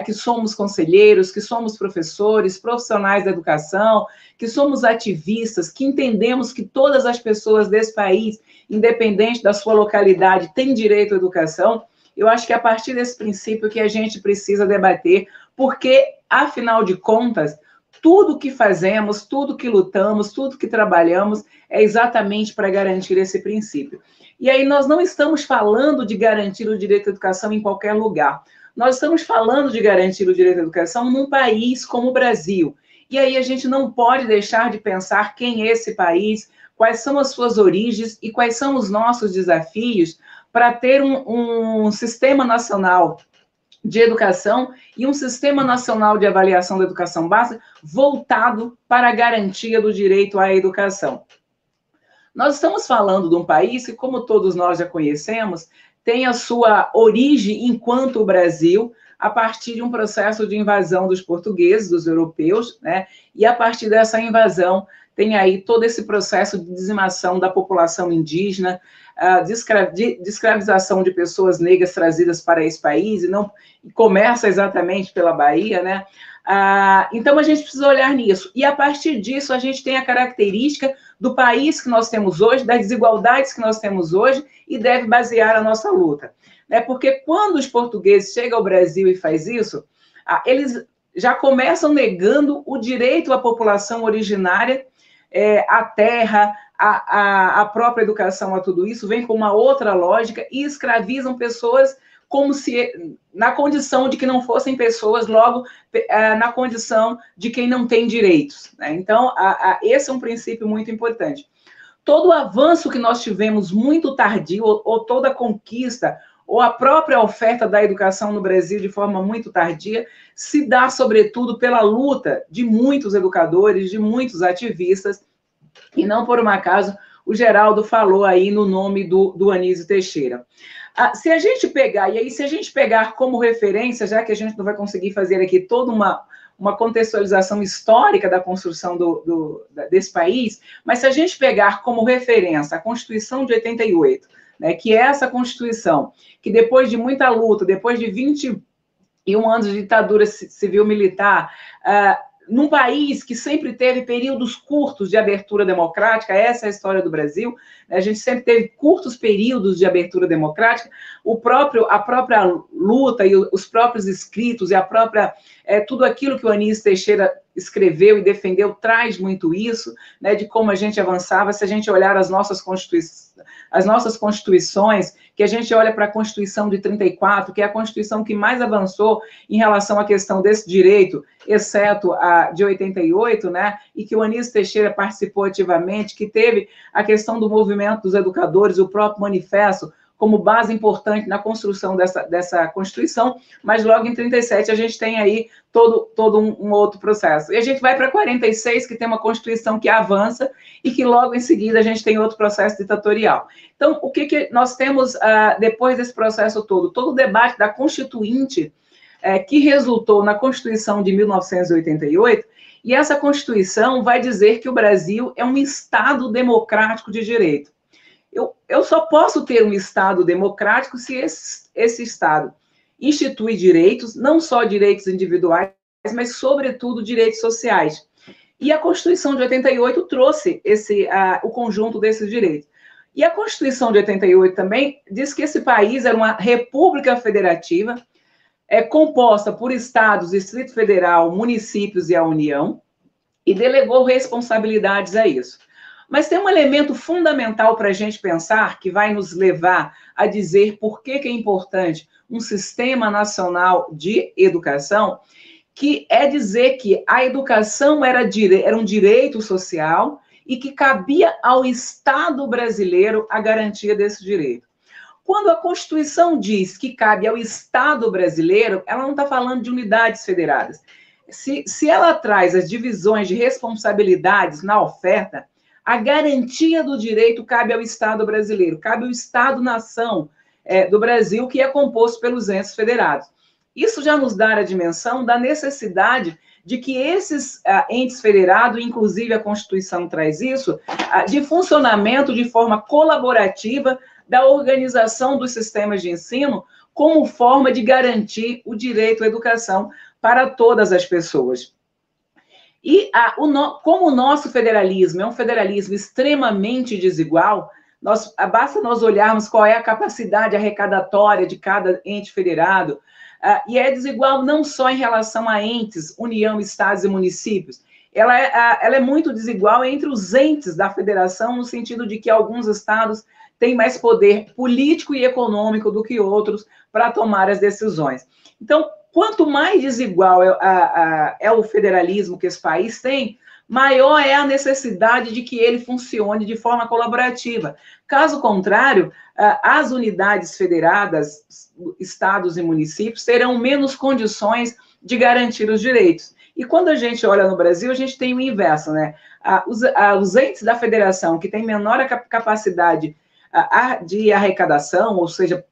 que somos conselheiros, que somos professores, profissionais da educação, que somos ativistas, que entendemos que todas as pessoas desse país, independente da sua localidade, têm direito à educação. Eu acho que é a partir desse princípio que a gente precisa debater, porque, afinal de contas, tudo que fazemos, tudo que lutamos, tudo que trabalhamos é exatamente para garantir esse princípio. E aí nós não estamos falando de garantir o direito à educação em qualquer lugar. Nós estamos falando de garantir o direito à educação num país como o Brasil. E aí a gente não pode deixar de pensar quem é esse país, quais são as suas origens e quais são os nossos desafios para ter um sistema nacional de educação e um sistema nacional de avaliação da educação básica voltado para a garantia do direito à educação. Nós estamos falando de um país que, como todos nós já conhecemos, tem a sua origem enquanto o Brasil, a partir de um processo de invasão dos portugueses, dos europeus, né? E a partir dessa invasão tem aí todo esse processo de dizimação da população indígena, de escravização de pessoas negras trazidas para esse país, e começa exatamente pela Bahia, né? Então, a gente precisa olhar nisso. E, a partir disso, a gente tem a característica do país que nós temos hoje, das desigualdades que nós temos hoje, e deve basear a nossa luta. Né? Porque quando os portugueses chegam ao Brasil e faz isso, eles já começam negando o direito à população originária, à terra, à própria educação, a tudo isso, vem com uma outra lógica e escravizam pessoas como se, na condição de que não fossem pessoas, logo na condição de quem não tem direitos. Né? Então, esse é um princípio muito importante. Todo o avanço que nós tivemos muito tardio, ou toda a conquista, ou a própria oferta da educação no Brasil de forma muito tardia, se dá, sobretudo, pela luta de muitos educadores, de muitos ativistas, e não por um acaso o Geraldo falou aí no nome do Anísio Teixeira. Se a gente pegar, e aí se a gente pegar como referência, já que a gente não vai conseguir fazer aqui toda uma contextualização histórica da construção desse país, mas se a gente pegar como referência a Constituição de 88, né, que é essa Constituição, que depois de muita luta, depois de 21 anos de ditadura civil-militar, num país que sempre teve períodos curtos de abertura democrática, essa é a história do Brasil, a gente sempre teve curtos períodos de abertura democrática, a própria luta e os próprios escritos e tudo aquilo que o Anísio Teixeira escreveu e defendeu traz muito isso, né, de como a gente avançava. Se a gente olhar as nossas constituições, que a gente olha para a Constituição de 34, que é a Constituição que mais avançou em relação à questão desse direito, exceto a de 88, né, e que o Anísio Teixeira participou ativamente, que teve a questão do movimento dos educadores, o próprio manifesto, como base importante na construção dessa Constituição, mas logo em 37 a gente tem aí todo um outro processo. E a gente vai para 46, que tem uma Constituição que avança, e que logo em seguida a gente tem outro processo ditatorial. Então, o que nós temos depois desse processo todo? Todo o debate da Constituinte, que resultou na Constituição de 1988, e essa Constituição vai dizer que o Brasil é um Estado democrático de direito. Eu só posso ter um Estado democrático se esse Estado institui direitos, não só direitos individuais, mas, sobretudo, direitos sociais. E a Constituição de 88 trouxe o conjunto desses direitos. E a Constituição de 88 também diz que esse país era uma república federativa, composta por estados, Distrito Federal, municípios e a União, e delegou responsabilidades a isso. Mas tem um elemento fundamental para a gente pensar, que vai nos levar a dizer por que é importante um sistema nacional de educação, que é dizer que a educação era um direito social e que cabia ao Estado brasileiro a garantia desse direito. Quando a Constituição diz que cabe ao Estado brasileiro, ela não está falando de unidades federadas. Se ela traz as divisões de responsabilidades na oferta, a garantia do direito cabe ao Estado brasileiro, cabe ao Estado-nação do Brasil, que é composto pelos entes federados. Isso já nos dá a dimensão da necessidade de que esses entes federados, inclusive a Constituição traz isso, de funcionamento de forma colaborativa da organização dos sistemas de ensino, como forma de garantir o direito à educação para todas as pessoas. E como o nosso federalismo é um federalismo extremamente desigual, basta nós olharmos qual é a capacidade arrecadatória de cada ente federado, e é desigual não só em relação a entes, União, estados e municípios, ela é muito desigual entre os entes da federação, no sentido de que alguns estados têm mais poder político e econômico do que outros para tomar as decisões. Então, quanto mais desigual é o federalismo que esse país tem, maior é a necessidade de que ele funcione de forma colaborativa. Caso contrário, as unidades federadas, estados e municípios, terão menos condições de garantir os direitos. E quando a gente olha no Brasil, a gente tem o inverso, né? Os entes da federação que têm menor capacidade de arrecadação, ou seja,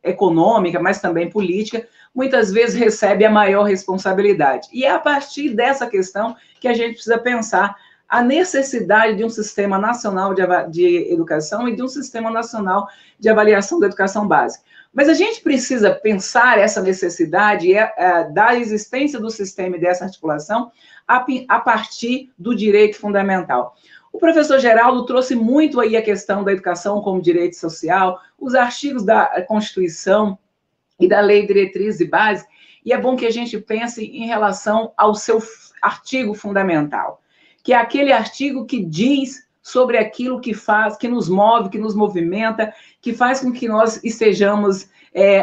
econômica, mas também política, muitas vezes recebe a maior responsabilidade. E é a partir dessa questão que a gente precisa pensar a necessidade de um sistema nacional de educação e de um sistema nacional de avaliação da educação básica. Mas a gente precisa pensar essa necessidade da existência do sistema e dessa articulação a partir do direito fundamental. O professor Geraldo trouxe muito aí a questão da educação como direito social, os artigos da Constituição e da Lei de Diretriz e Base, e é bom que a gente pense em relação ao seu artigo fundamental, que é aquele artigo que diz sobre aquilo que faz, que nos move, que nos movimenta, que faz com que nós estejamos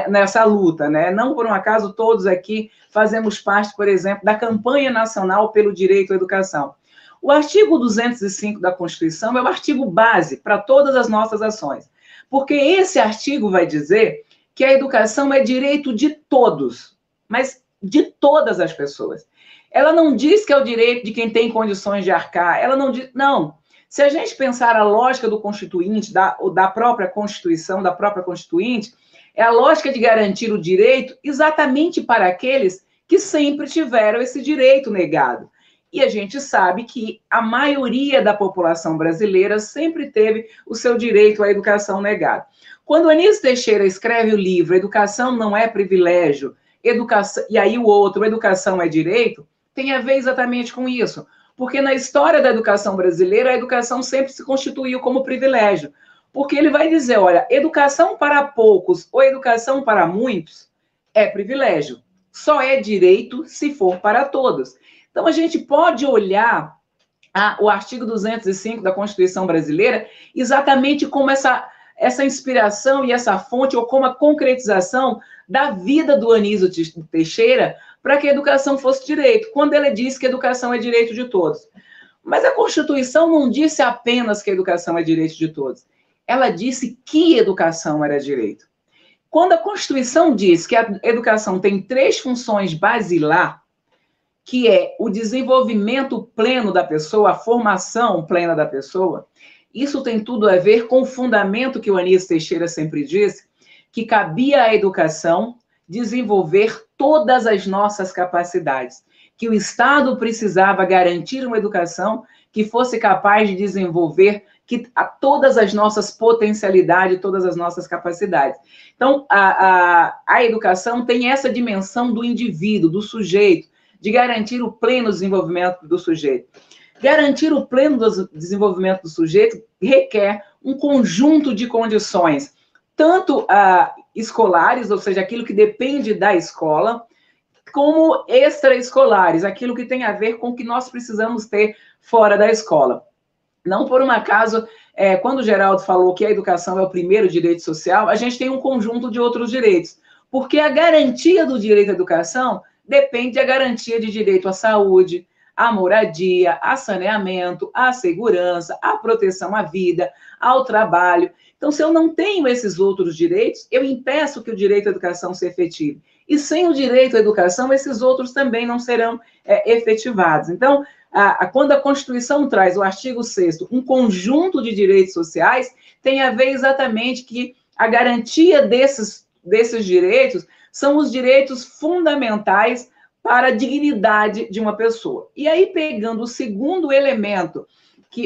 nessa luta, né? Não por um acaso todos aqui fazemos parte, por exemplo, da campanha nacional pelo direito à educação. O artigo 205 da Constituição é o artigo base para todas as nossas ações, porque esse artigo vai dizer que a educação é direito de todos, mas de todas as pessoas. Ela não diz que é o direito de quem tem condições de arcar, ela não diz, não. Se a gente pensar a lógica do Constituinte, da própria Constituição, da própria Constituinte, é a lógica de garantir o direito exatamente para aqueles que sempre tiveram esse direito negado. E a gente sabe que a maioria da população brasileira sempre teve o seu direito à educação negado. Quando Anísio Teixeira escreve o livro Educação Não é Privilégio, e aí o outro, Educação é Direito, tem a ver exatamente com isso. Porque na história da educação brasileira, a educação sempre se constituiu como privilégio. Porque ele vai dizer, olha, educação para poucos ou educação para muitos é privilégio. Só é direito se for para todos. Então, a gente pode olhar o artigo 205 da Constituição Brasileira exatamente como essa inspiração e essa fonte, ou como a concretização da vida do Anísio Teixeira para que a educação fosse direito, quando ele diz que a educação é direito de todos. Mas a Constituição não disse apenas que a educação é direito de todos. Ela disse que educação era direito. Quando a Constituição diz que a educação tem 3 funções basilares, que é o desenvolvimento pleno da pessoa, a formação plena da pessoa, isso tem tudo a ver com o fundamento que o Anísio Teixeira sempre disse, que cabia à educação desenvolver todas as nossas capacidades, que o Estado precisava garantir uma educação que fosse capaz de desenvolver todas as nossas potencialidades, todas as nossas capacidades. Então, a educação tem essa dimensão do indivíduo, do sujeito, de garantir o pleno desenvolvimento do sujeito. Garantir o pleno desenvolvimento do sujeito requer um conjunto de condições, tanto escolares, ou seja, aquilo que depende da escola, como extraescolares, aquilo que tem a ver com o que nós precisamos ter fora da escola. Não por um acaso, quando o Geraldo falou que a educação é o primeiro direito social, a gente tem um conjunto de outros direitos, porque a garantia do direito à educação depende da garantia de direito à saúde, à moradia, a saneamento, à segurança, à proteção à vida, ao trabalho. Então, se eu não tenho esses outros direitos, eu impeço que o direito à educação se efetive. E sem o direito à educação, esses outros também não serão efetivados. Então, quando a Constituição traz o artigo 6º, um conjunto de direitos sociais, tem a ver exatamente que a garantia desses direitos são os direitos fundamentais para a dignidade de uma pessoa. E aí, pegando o segundo elemento,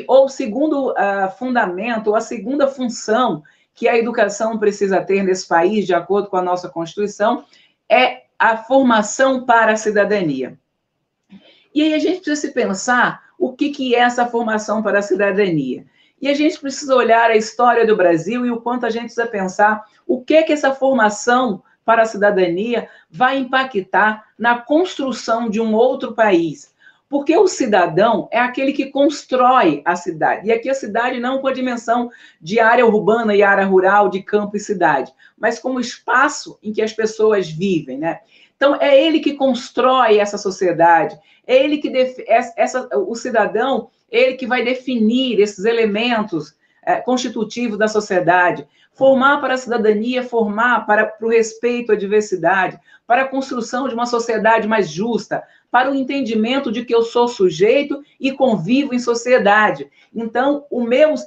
ou o segundo fundamento, ou a segunda função que a educação precisa ter nesse país, de acordo com a nossa Constituição, é a formação para a cidadania. E aí a gente precisa se pensar o que é essa formação para a cidadania. E a gente precisa olhar a história do Brasil e o quanto a gente precisa pensar o que essa formação para a cidadania vai impactar na construção de um outro país. Porque o cidadão é aquele que constrói a cidade. E aqui a cidade não com a dimensão de área urbana e área rural, de campo e cidade, mas como espaço em que as pessoas vivem, né? Então, é ele que constrói essa sociedade, é ele que o cidadão, ele que vai definir esses elementos constitutivos da sociedade. Formar para a cidadania, formar para o respeito à diversidade, para a construção de uma sociedade mais justa, para o entendimento de que eu sou sujeito e convivo em sociedade. Então, o meu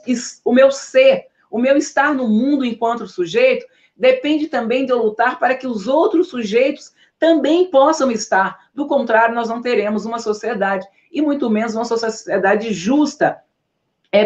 ser, o meu estar no mundo enquanto sujeito, depende também de eu lutar para que os outros sujeitos também possam estar. Do contrário, nós não teremos uma sociedade, e muito menos uma sociedade justa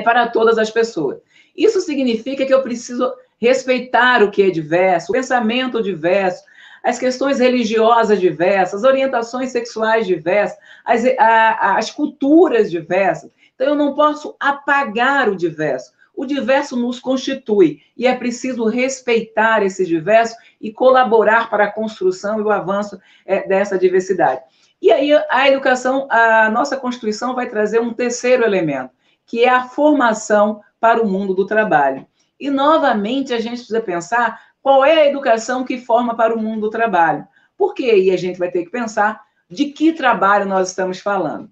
para todas as pessoas. Isso significa que eu preciso respeitar o que é diverso, o pensamento diverso, as questões religiosas diversas, as orientações sexuais diversas, as culturas diversas. Então, eu não posso apagar o diverso. O diverso nos constitui e é preciso respeitar esse diverso e colaborar para a construção e o avanço dessa diversidade. E aí, a educação, a nossa Constituição vai trazer um terceiro elemento, que é a formação para o mundo do trabalho. E, novamente, a gente precisa pensar qual é a educação que forma para o mundo do trabalho. Por quê? E a gente vai ter que pensar de que trabalho nós estamos falando.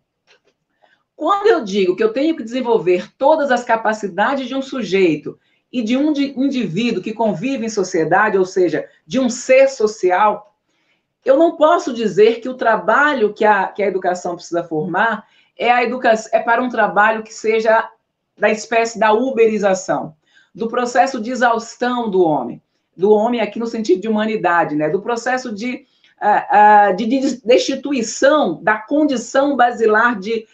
Quando eu digo que eu tenho que desenvolver todas as capacidades de um sujeito e de um indivíduo que convive em sociedade, ou seja, de um ser social, eu não posso dizer que o trabalho que a educação precisa formar é para um trabalho que seja da espécie da uberização, do processo de exaustão do homem aqui no sentido de humanidade, né? Do processo de destituição da condição basilar de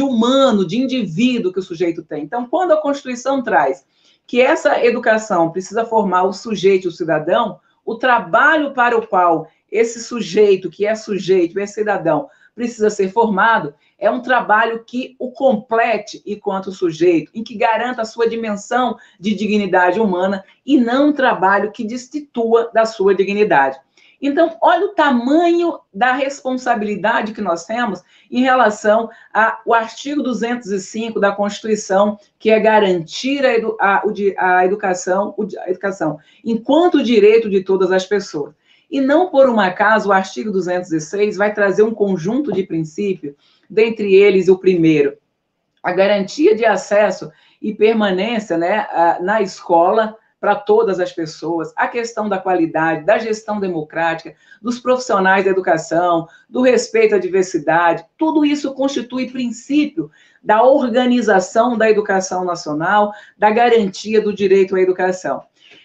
humano, de indivíduo que o sujeito tem. Então, quando a Constituição traz que essa educação precisa formar o sujeito e o cidadão, o trabalho para o qual esse sujeito, que é sujeito, é cidadão, precisa ser formado, é um trabalho que o complete enquanto sujeito, em que garanta a sua dimensão de dignidade humana e não um trabalho que destitua da sua dignidade. Então, olha o tamanho da responsabilidade que nós temos em relação ao artigo 205 da Constituição, que é garantir a educação enquanto direito de todas as pessoas. E não por um acaso, o artigo 206 vai trazer um conjunto de princípios, dentre eles o primeiro, a garantia de acesso e permanência, né, na escola para todas as pessoas, a questão da qualidade, da gestão democrática, dos profissionais da educação, do respeito à diversidade, tudo isso constitui princípio da organização da educação nacional, da garantia do direito à educação.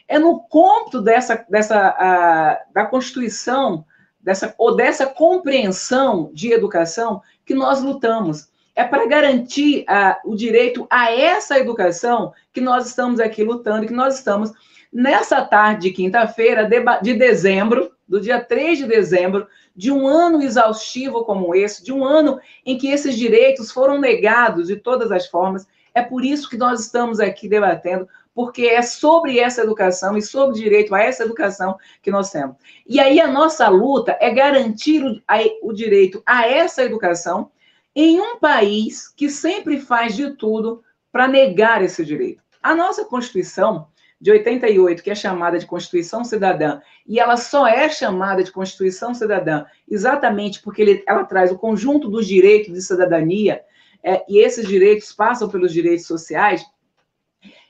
É no cômputo da Constituição, dessa compreensão de educação que nós lutamos. É para garantir o direito a essa educação que nós estamos aqui lutando, que nós estamos, nessa tarde de quinta-feira de dezembro, do dia 3 de dezembro, de um ano exaustivo como esse, de um ano em que esses direitos foram negados de todas as formas. É por isso que nós estamos aqui debatendo, porque é sobre essa educação e sobre o direito a essa educação que nós temos. E aí a nossa luta é garantir o direito a essa educação em um país que sempre faz de tudo para negar esse direito. A nossa Constituição de 88, que é chamada de Constituição Cidadã, e ela só é chamada de Constituição Cidadã exatamente porque ela traz o conjunto dos direitos de cidadania, e esses direitos passam pelos direitos sociais.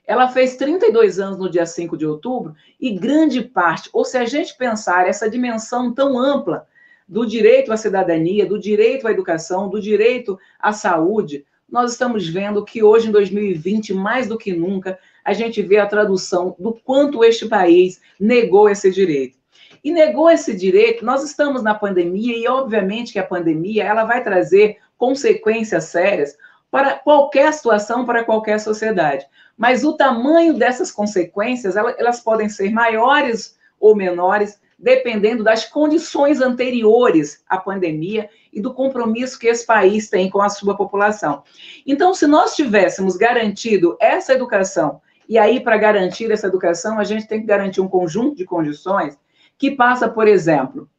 Ela fez 32 anos no dia 5 de outubro, e grande parte, ou se a gente pensar essa dimensão tão ampla do direito à cidadania, do direito à educação, do direito à saúde, nós estamos vendo que hoje, em 2020, mais do que nunca, a gente vê a tradução do quanto este país negou esse direito. E negou esse direito, nós estamos na pandemia, e obviamente que a pandemia ela vai trazer consequências sérias para qualquer situação, para qualquer sociedade. Mas o tamanho dessas consequências, elas podem ser maiores ou menores, dependendo das condições anteriores à pandemia e do compromisso que esse país tem com a sua população. Então, se nós tivéssemos garantido essa educação, e aí, para garantir essa educação, a gente tem que garantir um conjunto de condições que passa, por exemplo,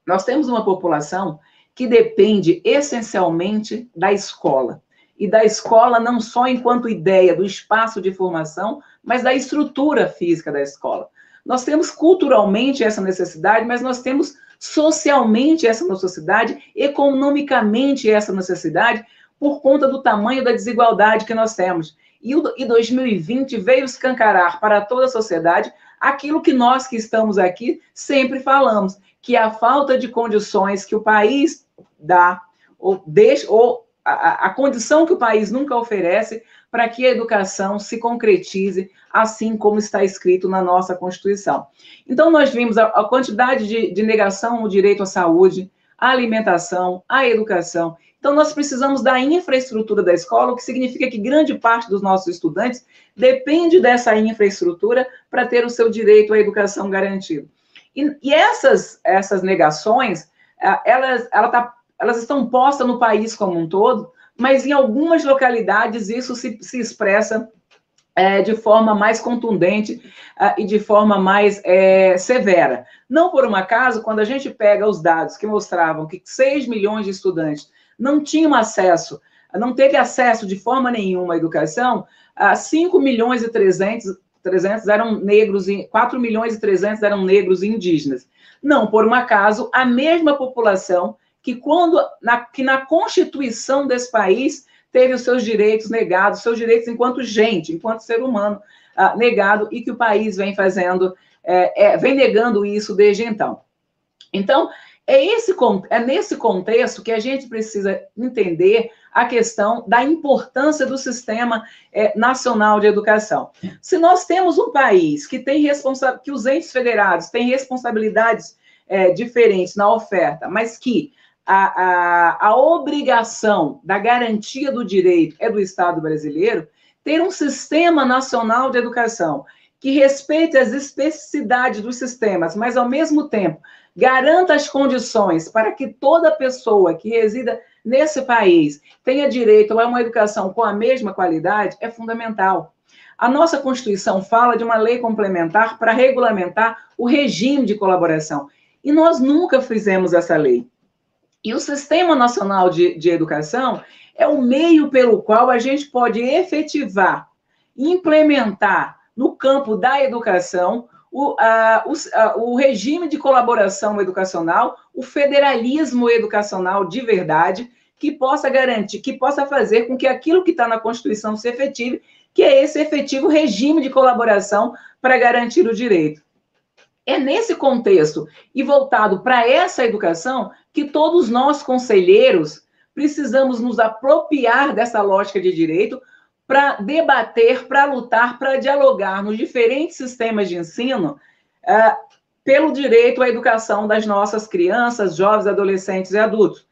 nós temos uma população que depende essencialmente da escola. E da escola não só enquanto ideia do espaço de formação, mas da estrutura física da escola. Nós temos culturalmente essa necessidade, mas nós temos socialmente essa necessidade, economicamente essa necessidade, por conta do tamanho da desigualdade que nós temos. E 2020 veio escancarar para toda a sociedade aquilo que nós que estamos aqui sempre falamos, que é a falta de condições que o país dá, ou a condição que o país nunca oferece para que a educação se concretize, assim como está escrito na nossa Constituição. Então, nós vimos a quantidade de negação ao direito à saúde, à alimentação, à educação. Então, nós precisamos da infraestrutura da escola, o que significa que grande parte dos nossos estudantes depende dessa infraestrutura para ter o seu direito à educação garantido. E essas negações, elas estão postas no país como um todo, mas em algumas localidades isso se expressa de forma mais contundente e de forma mais severa. Não por um acaso, quando a gente pega os dados que mostravam que 6 milhões de estudantes não tinham acesso, não teve acesso de forma nenhuma à educação, 5 milhões e 300 eram negros, 4 milhões e 300 eram negros e indígenas. Não por um acaso, a mesma população que na Constituição desse país teve os seus direitos negados, seus direitos enquanto gente, enquanto ser humano negado, e que o país vem vem negando isso desde então. Então, é nesse contexto que a gente precisa entender a questão da importância do Sistema Nacional de Educação. Se nós temos um país que que os entes federados têm responsabilidades diferentes na oferta, mas que a obrigação da garantia do direito é do Estado brasileiro, ter um Sistema Nacional de Educação que respeite as especificidades dos sistemas, mas, ao mesmo tempo, garanta as condições para que toda pessoa que resida nesse país tenha direito a uma educação com a mesma qualidade, é fundamental. A nossa Constituição fala de uma lei complementar para regulamentar o regime de colaboração, e nós nunca fizemos essa lei. E o Sistema Nacional de Educação é o meio pelo qual a gente pode efetivar, implementar no campo da educação o regime de colaboração educacional, o federalismo educacional de verdade, que possa garantir, que possa fazer com que aquilo que está na Constituição se efetive, que é esse efetivo regime de colaboração para garantir o direito. É nesse contexto e voltado para essa educação que todos nós, conselheiros, precisamos nos apropriar dessa lógica de direito para debater, para lutar, para dialogar nos diferentes sistemas de ensino pelo direito à educação das nossas crianças, jovens, adolescentes e adultos.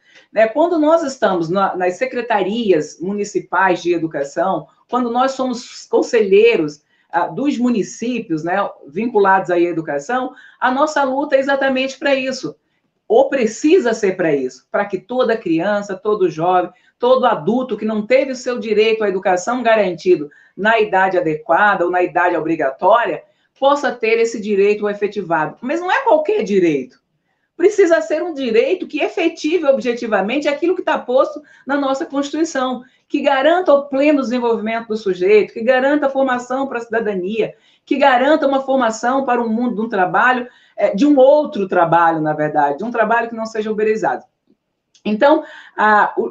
Quando nós estamos nas secretarias municipais de educação, quando nós somos conselheiros dos municípios, vinculados à educação, a nossa luta é exatamente para isso, ou precisa ser para isso, para que toda criança, todo jovem, todo adulto que não teve o seu direito à educação garantido na idade adequada ou na idade obrigatória, possa ter esse direito efetivado. Mas não é qualquer direito. Precisa ser um direito que efetive objetivamente aquilo que está posto na nossa Constituição, que garanta o pleno desenvolvimento do sujeito, que garanta a formação para a cidadania, que garanta uma formação para um mundo de um trabalho, de um outro trabalho, na verdade, de um trabalho que não seja uberizado. Então,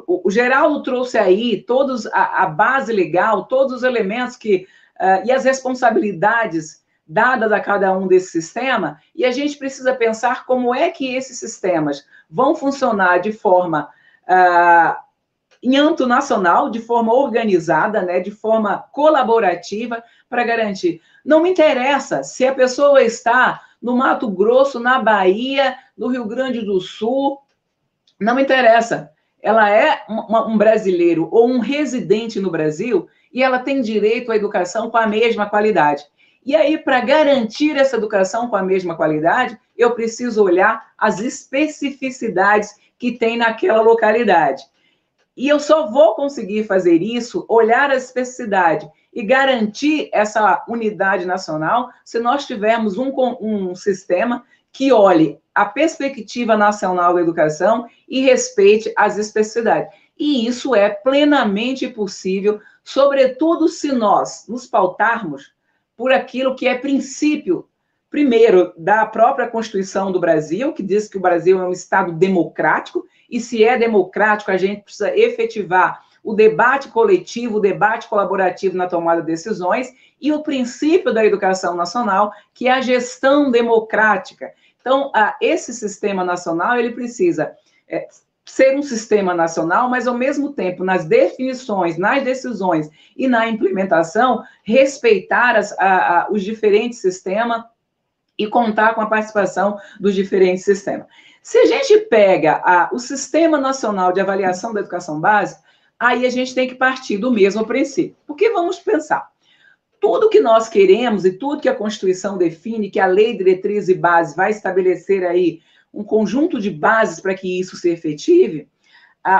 o Geraldo trouxe aí a base legal, todos os elementos e as responsabilidades dadas a cada um desse sistema, e a gente precisa pensar como é que esses sistemas vão funcionar de forma em âmbito nacional, de forma organizada, de forma colaborativa, para garantir. Não me interessa se a pessoa está no Mato Grosso, na Bahia, no Rio Grande do Sul, não me interessa. Ela é um brasileiro ou um residente no Brasil e ela tem direito à educação com a mesma qualidade. E aí, para garantir essa educação com a mesma qualidade, eu preciso olhar as especificidades que tem naquela localidade. E eu só vou conseguir fazer isso, olhar a especificidade e garantir essa unidade nacional se nós tivermos um sistema que olhe a perspectiva nacional da educação e respeite as especificidades. E isso é plenamente possível, sobretudo se nós nos pautarmos por aquilo que é princípio, primeiro, da própria Constituição do Brasil, que diz que o Brasil é um Estado democrático, e se é democrático, a gente precisa efetivar o debate coletivo, o debate colaborativo na tomada de decisões, e o princípio da educação nacional, que é a gestão democrática. Então, esse sistema nacional, ele precisa ser um sistema nacional, mas, ao mesmo tempo, nas definições, nas decisões e na implementação, respeitar os diferentes sistemas e contar com a participação dos diferentes sistemas. Se a gente pega o Sistema Nacional de Avaliação da Educação Básica, aí a gente tem que partir do mesmo princípio. Porque vamos pensar, tudo que nós queremos e tudo que a Constituição define, que a Lei, Diretriz e Base vai estabelecer aí um conjunto de bases para que isso se efetive,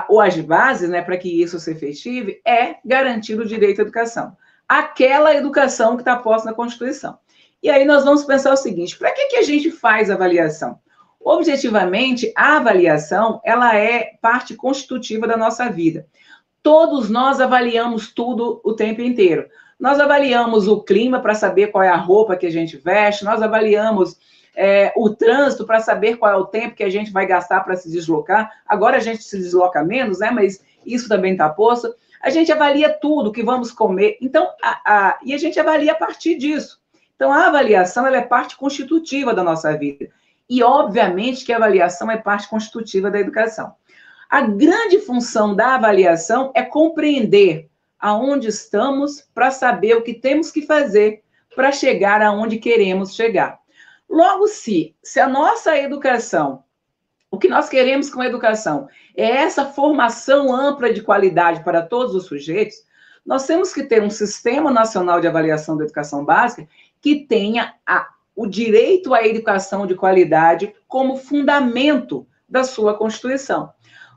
ou as bases, né, para que isso se efetive, é garantir o direito à educação. Aquela educação que está posta na Constituição. E aí nós vamos pensar o seguinte, para que a gente faz avaliação? Objetivamente, a avaliação, ela é parte constitutiva da nossa vida. Todos nós avaliamos tudo o tempo inteiro. Nós avaliamos o clima para saber qual é a roupa que a gente veste, nós avaliamos o trânsito para saber qual é o tempo que a gente vai gastar para se deslocar. Agora a gente se desloca menos, né? Mas isso também está posto. A gente avalia tudo que vamos comer. Então, e a gente avalia a partir disso. Então, a avaliação ela é parte constitutiva da nossa vida. E, obviamente, que a avaliação é parte constitutiva da educação. A grande função da avaliação é compreender aonde estamos para saber o que temos que fazer para chegar aonde queremos chegar. Logo, se a nossa educação, o que nós queremos com a educação é essa formação ampla de qualidade para todos os sujeitos, nós temos que ter um Sistema Nacional de Avaliação da Educação Básica que tenha o direito à educação de qualidade como fundamento da sua Constituição.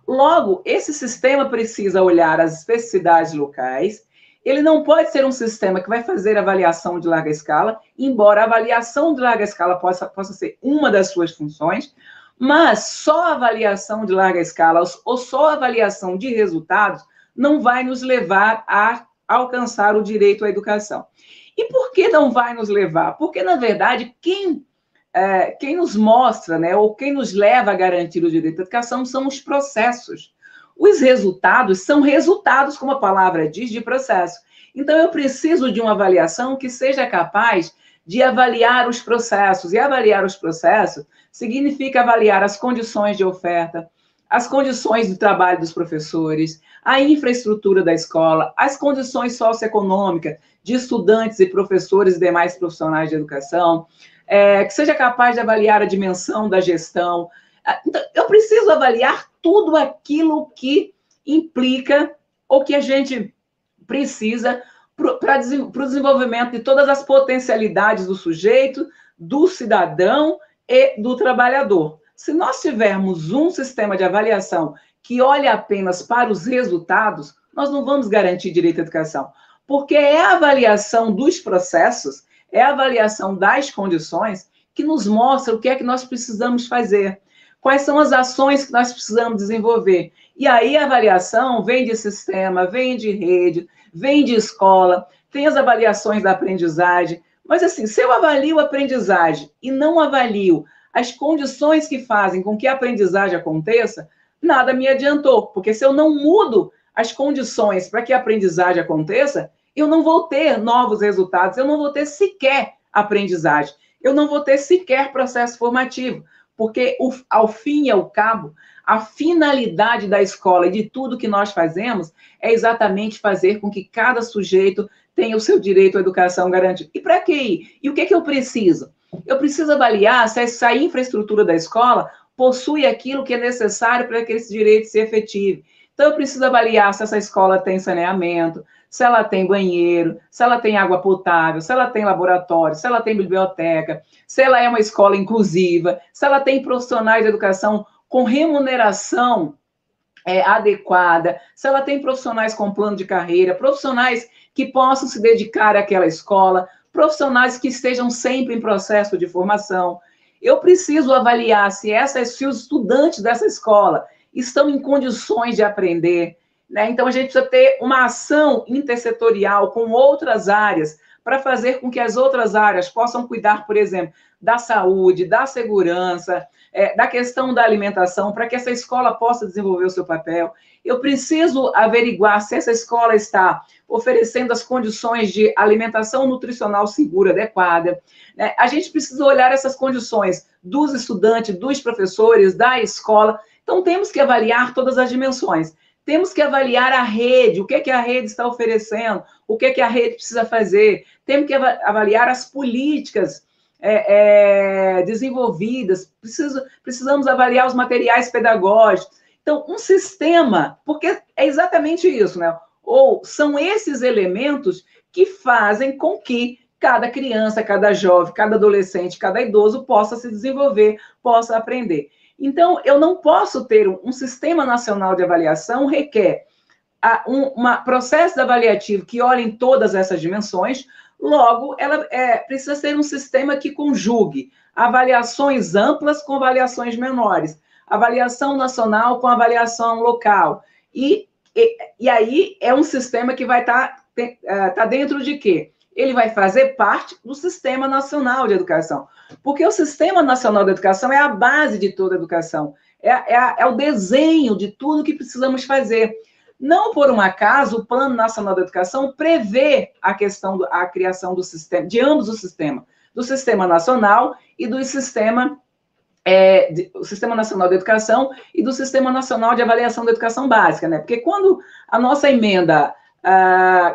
Logo, esse sistema precisa olhar as especificidades locais, ele não pode ser um sistema que vai fazer avaliação de larga escala, embora a avaliação de larga escala possa ser uma das suas funções, mas só a avaliação de larga escala ou só a avaliação de resultados não vai nos levar a alcançar o direito à educação. E por que não vai nos levar? Porque, na verdade, quem nos mostra, né, ou quem nos leva a garantir o direito à educação são os processos. Os resultados são resultados, como a palavra diz, de processo. Então, eu preciso de uma avaliação que seja capaz de avaliar os processos. E avaliar os processos significa avaliar as condições de oferta, as condições de trabalho dos professores, a infraestrutura da escola, as condições socioeconômicas de estudantes e professores e demais profissionais de educação, que seja capaz de avaliar a dimensão da gestão. Então, eu preciso avaliar tudo aquilo que implica ou que a gente precisa para o desenvolvimento de todas as potencialidades do sujeito, do cidadão e do trabalhador. Se nós tivermos um sistema de avaliação que olhe apenas para os resultados, nós não vamos garantir direito à educação, porque é a avaliação dos processos, é a avaliação das condições que nos mostra o que é que nós precisamos fazer, quais são as ações que nós precisamos desenvolver. E aí a avaliação vem de sistema, vem de rede, vem de escola, tem as avaliações da aprendizagem, mas assim, se eu avalio a aprendizagem e não avalio as condições que fazem com que a aprendizagem aconteça, nada me adiantou, porque se eu não mudo as condições para que a aprendizagem aconteça, eu não vou ter novos resultados, eu não vou ter sequer aprendizagem, eu não vou ter sequer processo formativo, porque ao fim e ao cabo, a finalidade da escola e de tudo que nós fazemos é exatamente fazer com que cada sujeito tenha o seu direito à educação garantido. E para quê? E o que eu preciso? Eu preciso avaliar se essa infraestrutura da escola possui aquilo que é necessário para que esse direito se efetive. Então, eu preciso avaliar se essa escola tem saneamento, se ela tem banheiro, se ela tem água potável, se ela tem laboratório, se ela tem biblioteca, se ela é uma escola inclusiva, se ela tem profissionais de educação com remuneração adequada, se ela tem profissionais com plano de carreira, profissionais que possam se dedicar àquela escola, profissionais que estejam sempre em processo de formação. Eu preciso avaliar se os estudantes dessa escola estão em condições de aprender, né? Então, a gente precisa ter uma ação intersetorial com outras áreas para fazer com que as outras áreas possam cuidar, por exemplo, da saúde, da segurança, da questão da alimentação, para que essa escola possa desenvolver o seu papel. Eu preciso averiguar se essa escola está oferecendo as condições de alimentação nutricional segura, adequada, né? A gente precisa olhar essas condições dos estudantes, dos professores, da escola, Então, temos que avaliar todas as dimensões. Temos que avaliar a rede, o que é que a rede está oferecendo, o que é que a rede precisa fazer. Temos que avaliar as políticas desenvolvidas, precisamos avaliar os materiais pedagógicos. Então, um sistema, porque é exatamente isso, né? Ou são esses elementos que fazem com que cada criança, cada jovem, cada adolescente, cada idoso possa se desenvolver, possa aprender. Então, eu não posso ter um sistema nacional de avaliação, requer um processo avaliativo que olhe em todas essas dimensões, logo, ela precisa ser um sistema que conjugue avaliações amplas com avaliações menores, avaliação nacional com avaliação local, e aí é um sistema que vai estar dentro de quê? Ele vai fazer parte do Sistema Nacional de Educação. Porque o Sistema Nacional de Educação é a base de toda a educação. É o desenho de tudo que precisamos fazer. Não por um acaso, o Plano Nacional de Educação prevê a criação do sistema, de ambos os sistemas, do Sistema Nacional e do Sistema Nacional de Educação e do Sistema Nacional de Avaliação da Educação Básica, né? Porque quando a nossa emenda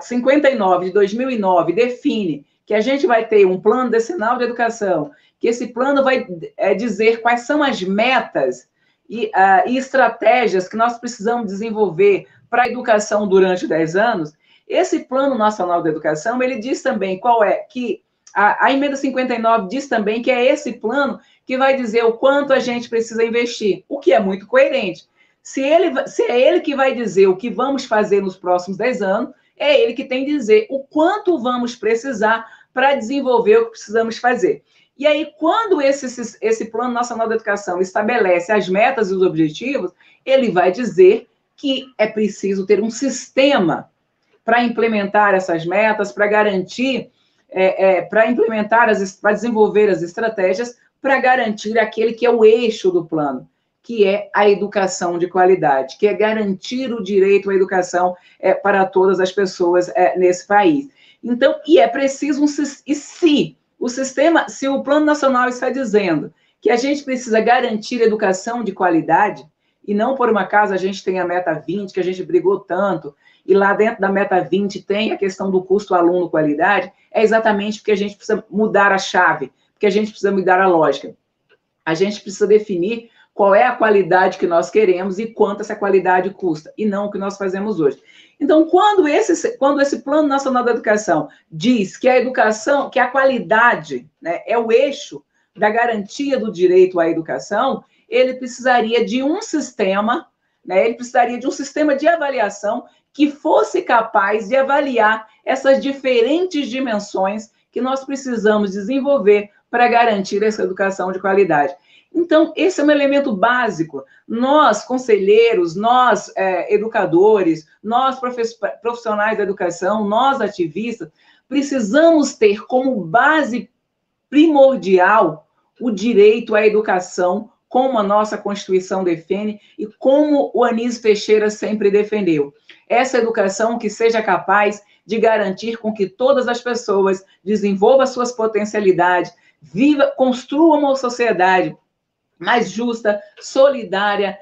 59 de 2009 define que a gente vai ter um plano decenal de educação, que esse plano vai dizer quais são as metas e estratégias que nós precisamos desenvolver para a educação durante 10 anos, esse Plano Nacional de Educação, ele diz também que a emenda 59 diz também que é esse plano que vai dizer o quanto a gente precisa investir, o que é muito coerente. Se é ele que vai dizer o que vamos fazer nos próximos 10 anos, é ele que tem que dizer o quanto vamos precisar para desenvolver o que precisamos fazer. E aí, quando esse Plano Nacional de Educação estabelece as metas e os objetivos, ele vai dizer que é preciso ter um sistema para implementar essas metas, para garantir, para desenvolver as estratégias, para garantir aquele que é o eixo do plano, que é a educação de qualidade, que é garantir o direito à educação para todas as pessoas nesse país. Então, e é preciso se o Plano Nacional está dizendo que a gente precisa garantir educação de qualidade, e não por um acaso a gente tem a meta 20, que a gente brigou tanto, e lá dentro da meta 20 tem a questão do custo aluno-qualidade, é exatamente porque a gente precisa mudar a chave, porque a gente precisa mudar a lógica. A gente precisa definir qual é a qualidade que nós queremos e quanto essa qualidade custa, e não o que nós fazemos hoje. Então, quando esse Plano Nacional da Educação diz que a educação, que a qualidade, né, é o eixo da garantia do direito à educação, ele precisaria de um sistema, né, ele precisaria de um sistema de avaliação que fosse capaz de avaliar essas diferentes dimensões que nós precisamos desenvolver para garantir essa educação de qualidade. Então, esse é um elemento básico. Nós, conselheiros, nós, educadores, nós, profissionais da educação, nós, ativistas, precisamos ter como base primordial o direito à educação, como a nossa Constituição defende e como o Anísio Teixeira sempre defendeu. Essa educação que seja capaz de garantir com que todas as pessoas desenvolvam suas potencialidades, construam uma sociedade mais justa, solidária,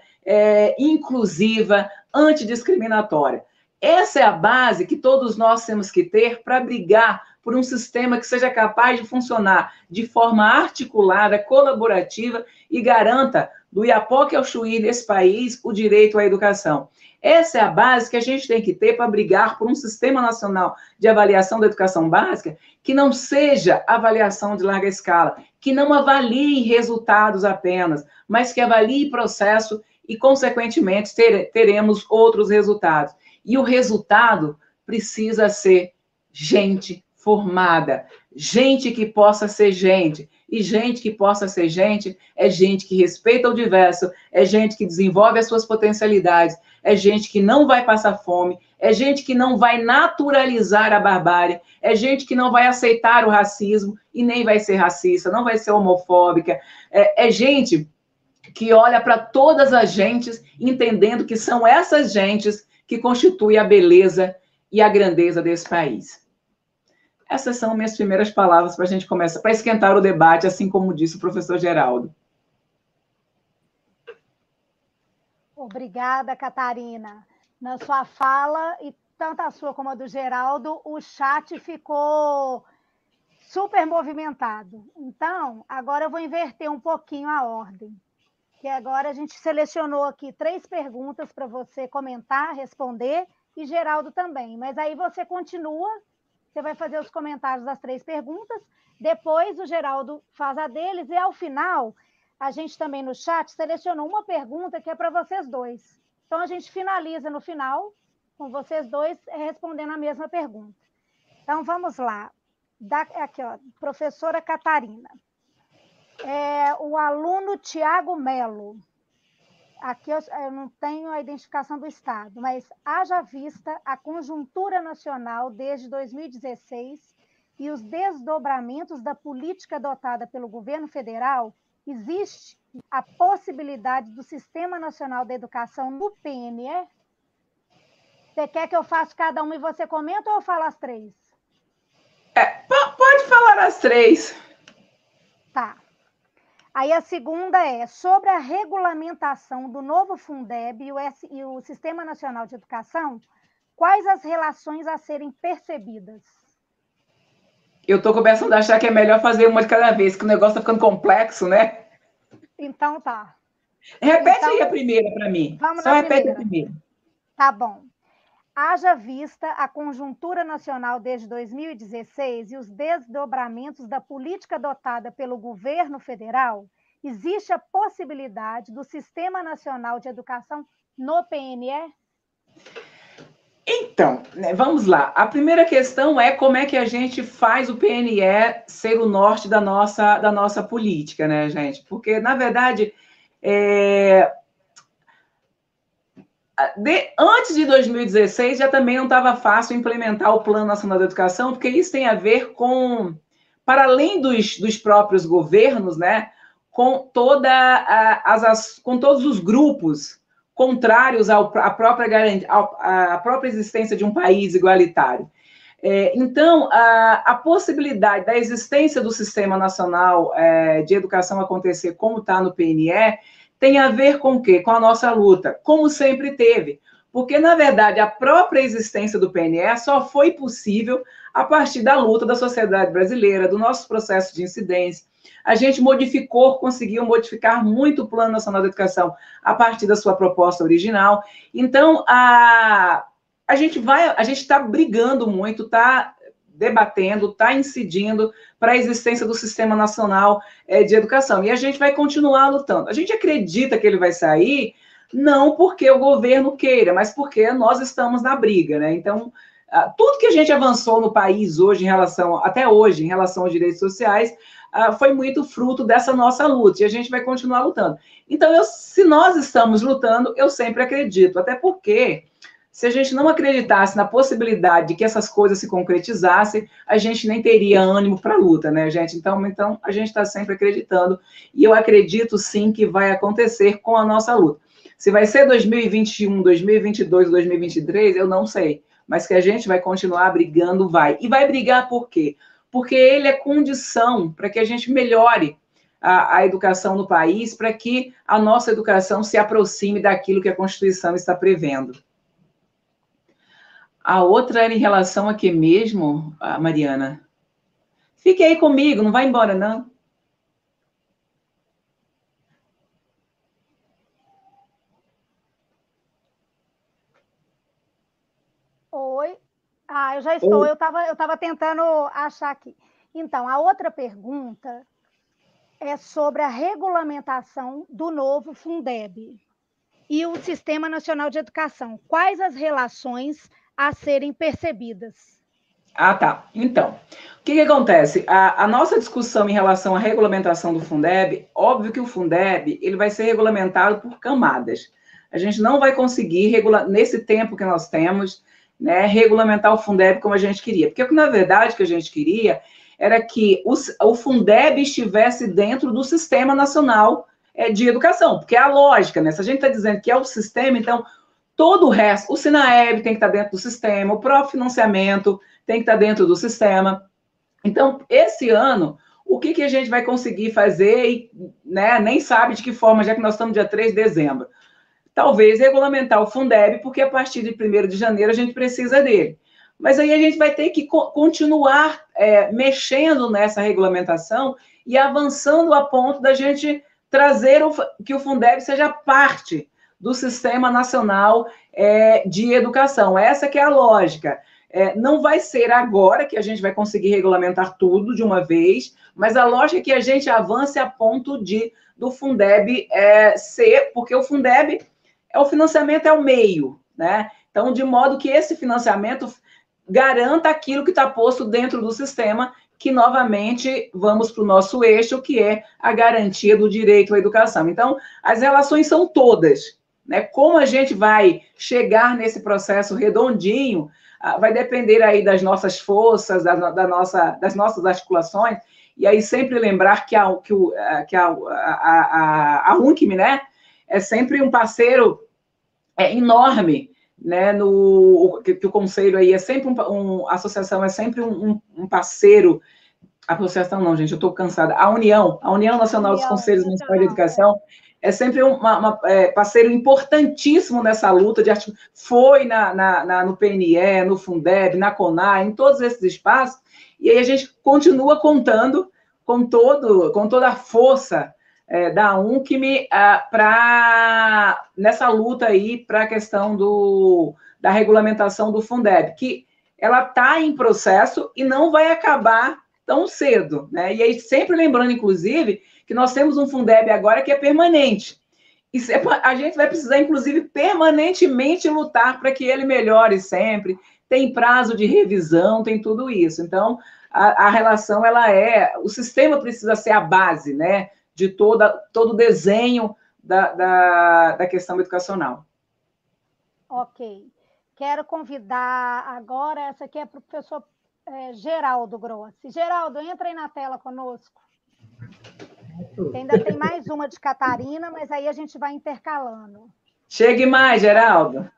inclusiva, antidiscriminatória. Essa é a base que todos nós temos que ter para brigar por um sistema que seja capaz de funcionar de forma articulada, colaborativa e garanta, do Iapoque ao Chuí desse país, o direito à educação. Essa é a base que a gente tem que ter para brigar por um sistema nacional de avaliação da educação básica que não seja avaliação de larga escala, que não avalie resultados apenas, mas que avalie processo e, consequentemente, teremos outros resultados. E o resultado precisa ser gente formada, gente que possa ser gente. E gente que possa ser gente é gente que respeita o diverso, é gente que desenvolve as suas potencialidades, é gente que não vai passar fome, é gente que não vai naturalizar a barbárie, é gente que não vai aceitar o racismo e nem vai ser racista, não vai ser homofóbica, é gente que olha para todas as gentes, entendendo que são essas gentes que constituem a beleza e a grandeza desse país. Essas são minhas primeiras palavras para a gente começar, para esquentar o debate, assim como disse o professor Geraldo. Obrigada, Catarina. Na sua fala, e tanto a sua como a do Geraldo, o chat ficou super movimentado. Então, agora eu vou inverter um pouquinho a ordem. Que agora a gente selecionou aqui 3 perguntas para você comentar, responder, e Geraldo também. Mas aí você continua, você vai fazer os comentários das 3 perguntas, depois o Geraldo faz a deles, e ao final, a gente também no chat selecionou uma pergunta que é para vocês dois. Então, a gente finaliza no final, com vocês dois respondendo a mesma pergunta. Então, vamos lá. Aqui, ó, professora Catarina. O aluno Tiago Melo. Aqui eu não tenho a identificação do Estado, mas haja vista a conjuntura nacional desde 2016 e os desdobramentos da política adotada pelo governo federal, existe a possibilidade do Sistema Nacional da Educação no PNE? Você quer que eu faça cada uma e você comenta ou eu falo as 3? Pode falar as 3. Tá. Aí a segunda é sobre a regulamentação do novo Fundeb e o Sistema Nacional de Educação, quais as relações a serem percebidas? Eu estou começando a achar que é melhor fazer uma de cada vez, que o negócio está ficando complexo, né? Então tá. Repete aí a primeira para mim. Só repete a primeira. Tá bom. Haja vista a conjuntura nacional desde 2016 e os desdobramentos da política adotada pelo governo federal, existe a possibilidade do Sistema Nacional de Educação no PNE? Então, né, vamos lá. A primeira questão é como é que a gente faz o PNE ser o norte da nossa política, né, gente? Porque, na verdade, antes de 2016 já também não estava fácil implementar o Plano Nacional da Educação, porque isso tem a ver com, para além dos próprios governos, né, com todos os grupos contrários à própria existência de um país igualitário. Então, a possibilidade da existência do Sistema Nacional de Educação acontecer como está no PNE tem a ver com o quê? Com a nossa luta, como sempre teve. Porque, na verdade, a própria existência do PNE só foi possível a partir da luta da sociedade brasileira, do nosso processo de incidência. A gente conseguiu modificar muito o Plano Nacional de Educação a partir da sua proposta original. Então, a gente está brigando muito, está debatendo, está incidindo para a existência do Sistema Nacional de Educação. E a gente vai continuar lutando. A gente acredita que ele vai sair, não porque o governo queira, mas porque nós estamos na briga, né? Então, tudo que a gente avançou no país hoje, até hoje, em relação aos direitos sociais, foi muito fruto dessa nossa luta, e a gente vai continuar lutando. Então, se nós estamos lutando, eu sempre acredito, até porque se a gente não acreditasse na possibilidade de que essas coisas se concretizassem, a gente nem teria ânimo para a luta, né, gente? Então, a gente está sempre acreditando, e eu acredito, sim, que vai acontecer com a nossa luta. Se vai ser 2021, 2022, 2023, eu não sei, mas que a gente vai continuar brigando, vai. E vai brigar por quê? Porque ele é condição para que a gente melhore a educação no país, para que a nossa educação se aproxime daquilo que a Constituição está prevendo. A outra era em relação a quê mesmo, Mariana? Fique aí comigo, não vai embora, não. Oi. Eu já estou. Eu estava tentando achar aqui. Então, a outra pergunta é sobre a regulamentação do novo Fundeb e o Sistema Nacional de Educação. Quais as relações a serem percebidas? Tá. Então, o que acontece? A nossa discussão em relação à regulamentação do Fundeb, óbvio que o Fundeb ele vai ser regulamentado por camadas. A gente não vai conseguir, nesse tempo que nós temos, né, regulamentar o Fundeb como a gente queria. Porque, na verdade, o que a gente queria era que o Fundeb estivesse dentro do Sistema Nacional de Educação. Porque é a lógica, né? Se a gente está dizendo que é o sistema, então todo o resto, o Sinaeb tem que estar dentro do sistema, o próprio financiamento tem que estar dentro do sistema. Então, esse ano, o que a gente vai conseguir fazer, e, né, nem sabe de que forma, já que nós estamos dia 3 de dezembro. talvez regulamentar o Fundeb, porque a partir de 1º de janeiro a gente precisa dele. Mas aí a gente vai ter que continuar mexendo nessa regulamentação e avançando a ponto da gente trazer que o Fundeb seja parte do Sistema Nacional de Educação. Essa que é a lógica. Não vai ser agora que a gente vai conseguir regulamentar tudo de uma vez, mas a lógica é que a gente avance a ponto do Fundeb ser, porque o Fundeb o financiamento é o meio, né? Então, de modo que esse financiamento garanta aquilo que está posto dentro do sistema, que, novamente, vamos para o nosso eixo, que é a garantia do direito à educação. Então, as relações são todas, né? Como a gente vai chegar nesse processo redondinho, vai depender aí das nossas forças, das nossas articulações, e aí sempre lembrar que a UNCM, né, é sempre um parceiro enorme, né, que o Conselho aí é sempre a associação é sempre um parceiro. A associação não, gente, eu estou cansada. A União Nacional dos Conselhos Municipais de Educação é sempre um parceiro importantíssimo nessa luta foi no PNE, no Fundeb, na CONAR, em todos esses espaços, e aí a gente continua contando com toda a força da UNCM nessa luta aí para a questão da regulamentação do Fundeb, que ela está em processo e não vai acabar tão cedo, né? E aí sempre lembrando, inclusive, que nós temos um Fundeb agora que é permanente. E a gente vai precisar, inclusive, permanentemente lutar para que ele melhore sempre. Tem prazo de revisão, tem tudo isso. Então, a relação, o sistema precisa ser a base, né, de todo o desenho da questão educacional. Ok. Quero convidar agora, essa aqui é para o professor Geraldo Grossi. Geraldo, entra aí na tela conosco. Ainda tem mais uma de Catarina, mas aí a gente vai intercalando. Chegue mais, Geraldo.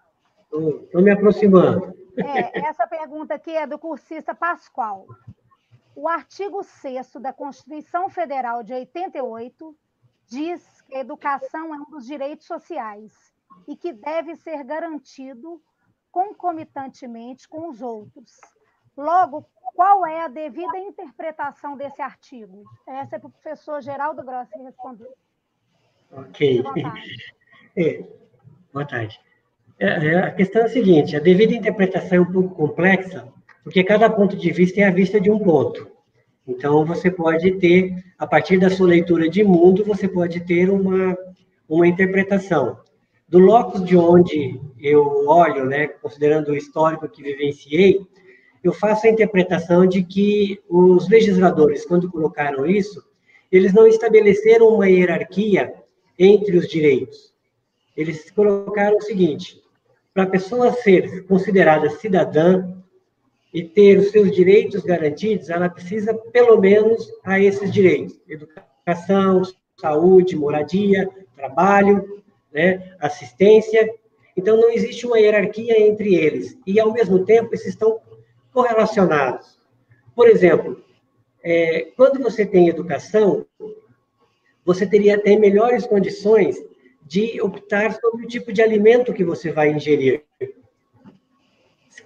Estou me aproximando. Essa pergunta aqui é do cursista Pascoal. O artigo 6º da Constituição Federal de 88 diz que a educação é um dos direitos sociais e que deve ser garantido concomitantemente com os outros. Logo, qual é a devida interpretação desse artigo? Essa é para o professor Geraldo Grossi responder. Ok. Boa tarde. Boa tarde. A questão é a seguinte, a devida interpretação é um pouco complexa, porque cada ponto de vista é a vista de um ponto. Então, você pode ter, a partir da sua leitura de mundo, você pode ter uma interpretação. Do locus de onde eu olho, né, considerando o histórico que vivenciei, eu faço a interpretação de que os legisladores, quando colocaram isso, eles não estabeleceram uma hierarquia entre os direitos. Eles colocaram o seguinte: para a pessoa ser considerada cidadã e ter os seus direitos garantidos, ela precisa, pelo menos, a esses direitos: educação, saúde, moradia, trabalho, né, assistência. Então, não existe uma hierarquia entre eles. E, ao mesmo tempo, eles estão correlacionados. Por exemplo, quando você tem educação, você tem melhores condições de optar sobre o tipo de alimento que você vai ingerir.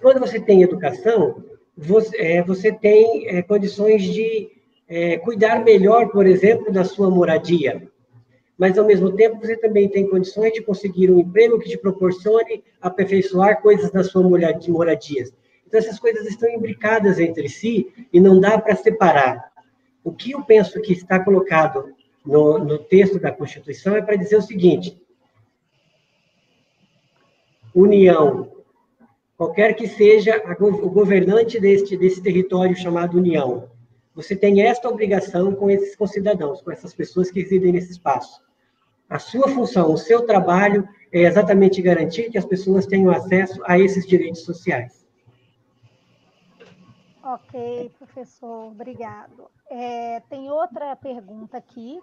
Quando você tem educação, você tem condições de cuidar melhor, por exemplo, da sua moradia. Mas, ao mesmo tempo, você também tem condições de conseguir um emprego que te proporcione aperfeiçoar coisas na sua moradia. Então, essas coisas estão imbricadas entre si e não dá para separar. O que eu penso que está colocado no texto da Constituição é para dizer o seguinte: União, qualquer que seja o governante desse território chamado União, você tem esta obrigação com esses concidadãos, com essas pessoas que residem nesse espaço. A sua função, o seu trabalho é exatamente garantir que as pessoas tenham acesso a esses direitos sociais. Ok, professor, obrigado. Tem outra pergunta aqui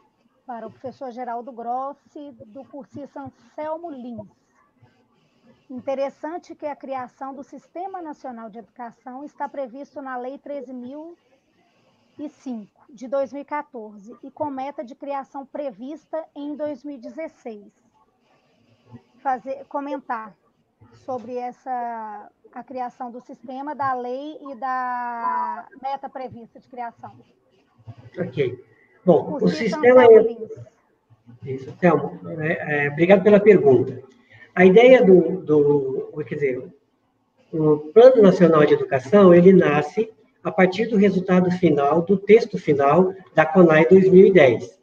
para o professor Geraldo Grossi, do cursista Anselmo Lins. Interessante que a criação do Sistema Nacional de Educação está previsto na Lei 13.005, de 2014, e com meta de criação prevista em 2016. comentar sobre a criação do sistema, da lei e da meta prevista de criação. Ok. Bom, o sistema... Isso, Thelma, obrigado pela pergunta. A ideia quer dizer, o Plano Nacional de Educação, ele nasce a partir do resultado final, do texto final da CONAE 2010.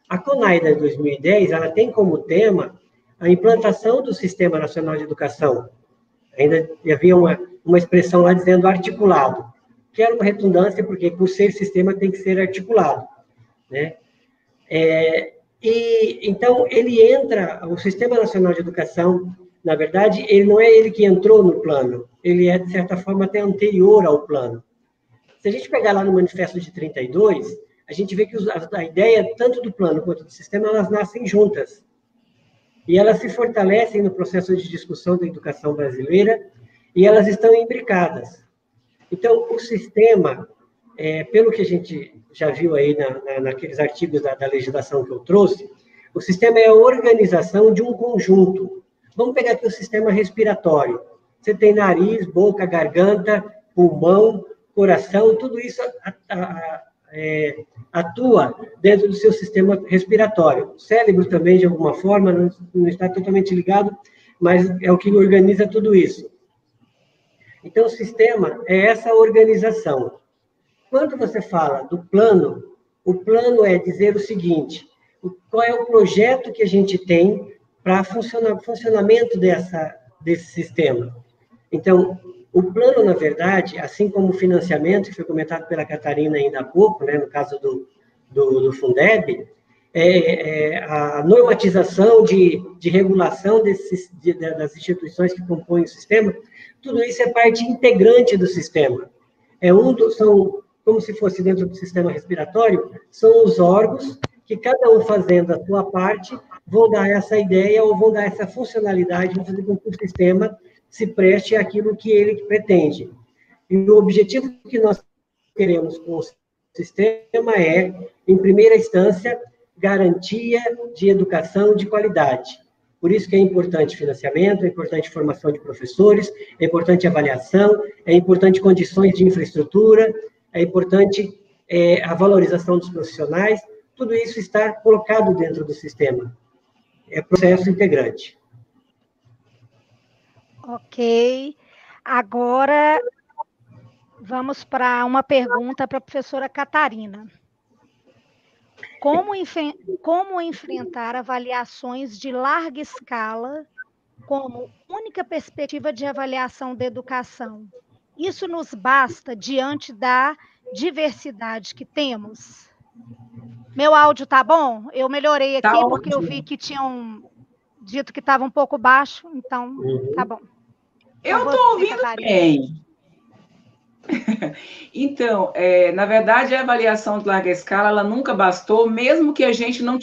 A CONAE de 2010, ela tem como tema a implantação do Sistema Nacional de Educação. Ainda havia uma expressão lá dizendo articulado, que era uma redundância, porque por ser sistema tem que ser articulado, né? Então, o Sistema Nacional de Educação, na verdade, ele não é ele que entrou no plano, ele é, de certa forma, até anterior ao plano. Se a gente pegar lá no Manifesto de 32, a gente vê que a ideia, tanto do plano quanto do sistema, elas nascem juntas. E elas se fortalecem no processo de discussão da educação brasileira e elas estão imbricadas. Então, o sistema, pelo que a gente já viu aí naqueles artigos da legislação que eu trouxe, o sistema é a organização de um conjunto. Vamos pegar aqui o sistema respiratório. Você tem nariz, boca, garganta, pulmão, coração, tudo isso atua dentro do seu sistema respiratório. O cérebro também, de alguma forma, não está totalmente ligado, mas é o que organiza tudo isso. Então, o sistema é essa organização. Quando você fala do plano, o plano é dizer o seguinte: qual é o projeto que a gente tem para funcionamento desse sistema. Então, o plano, na verdade, assim como o financiamento, que foi comentado pela Catarina ainda há pouco, né, no caso do Fundeb, a normatização de regulação das instituições que compõem o sistema, tudo isso é parte integrante do sistema. São, como se fosse dentro do sistema respiratório, são os órgãos que, cada um fazendo a sua parte, vão dar essa ideia ou vão dar essa funcionalidade, vão fazer com que o sistema se preste àquilo que ele pretende. E o objetivo que nós queremos com o sistema é, em primeira instância, garantia de educação de qualidade. Por isso que é importante financiamento, é importante formação de professores, é importante avaliação, é importante condições de infraestrutura, é importante a valorização dos profissionais. Tudo isso está colocado dentro do sistema. É processo integrante. Ok. Agora, vamos para uma pergunta para a professora Catarina. Como enfrentar avaliações de larga escala como única perspectiva de avaliação da educação? Isso nos basta diante da diversidade que temos? Meu áudio tá bom? Eu melhorei aqui porque eu vi que tinham dito que estava um pouco baixo, então tá bom. Eu estou ouvindo bem. Então, na verdade, a avaliação de larga escala, ela nunca bastou, mesmo que a gente não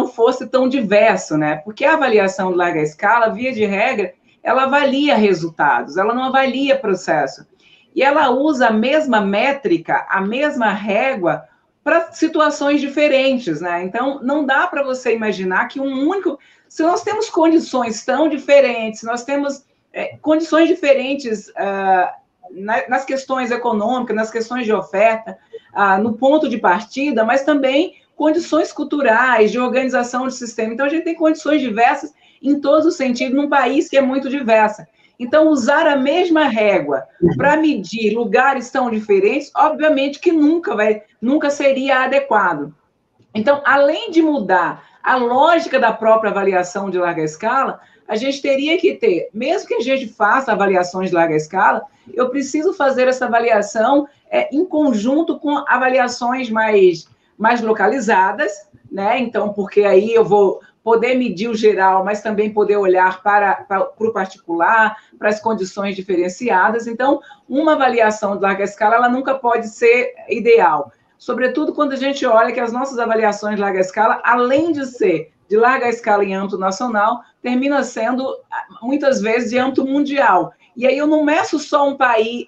fosse tão diverso, né? Porque a avaliação de larga escala, via de regra, ela avalia resultados, ela não avalia processo. E ela usa a mesma métrica, a mesma régua, para situações diferentes, né? Então, não dá para você imaginar que se nós temos condições tão diferentes, nós temos condições diferentes nas questões econômicas, nas questões de oferta, no ponto de partida, mas também condições culturais, de organização do sistema. Então, a gente tem condições diversas em todos os sentidos, num país que é muito diverso. Então, usar a mesma régua para medir lugares tão diferentes, obviamente que nunca seria adequado. Então, além de mudar a lógica da própria avaliação de larga escala, a gente teria que ter, mesmo que a gente faça avaliações de larga escala, eu preciso fazer essa avaliação em conjunto com avaliações mais localizadas, né? Então, porque aí eu vou poder medir o geral, mas também poder olhar para o particular, para as condições diferenciadas. Então, uma avaliação de larga escala, ela nunca pode ser ideal. Sobretudo quando a gente olha que as nossas avaliações de larga escala, além de ser de larga escala em âmbito nacional, termina sendo, muitas vezes, de âmbito mundial. E aí eu não meço só um país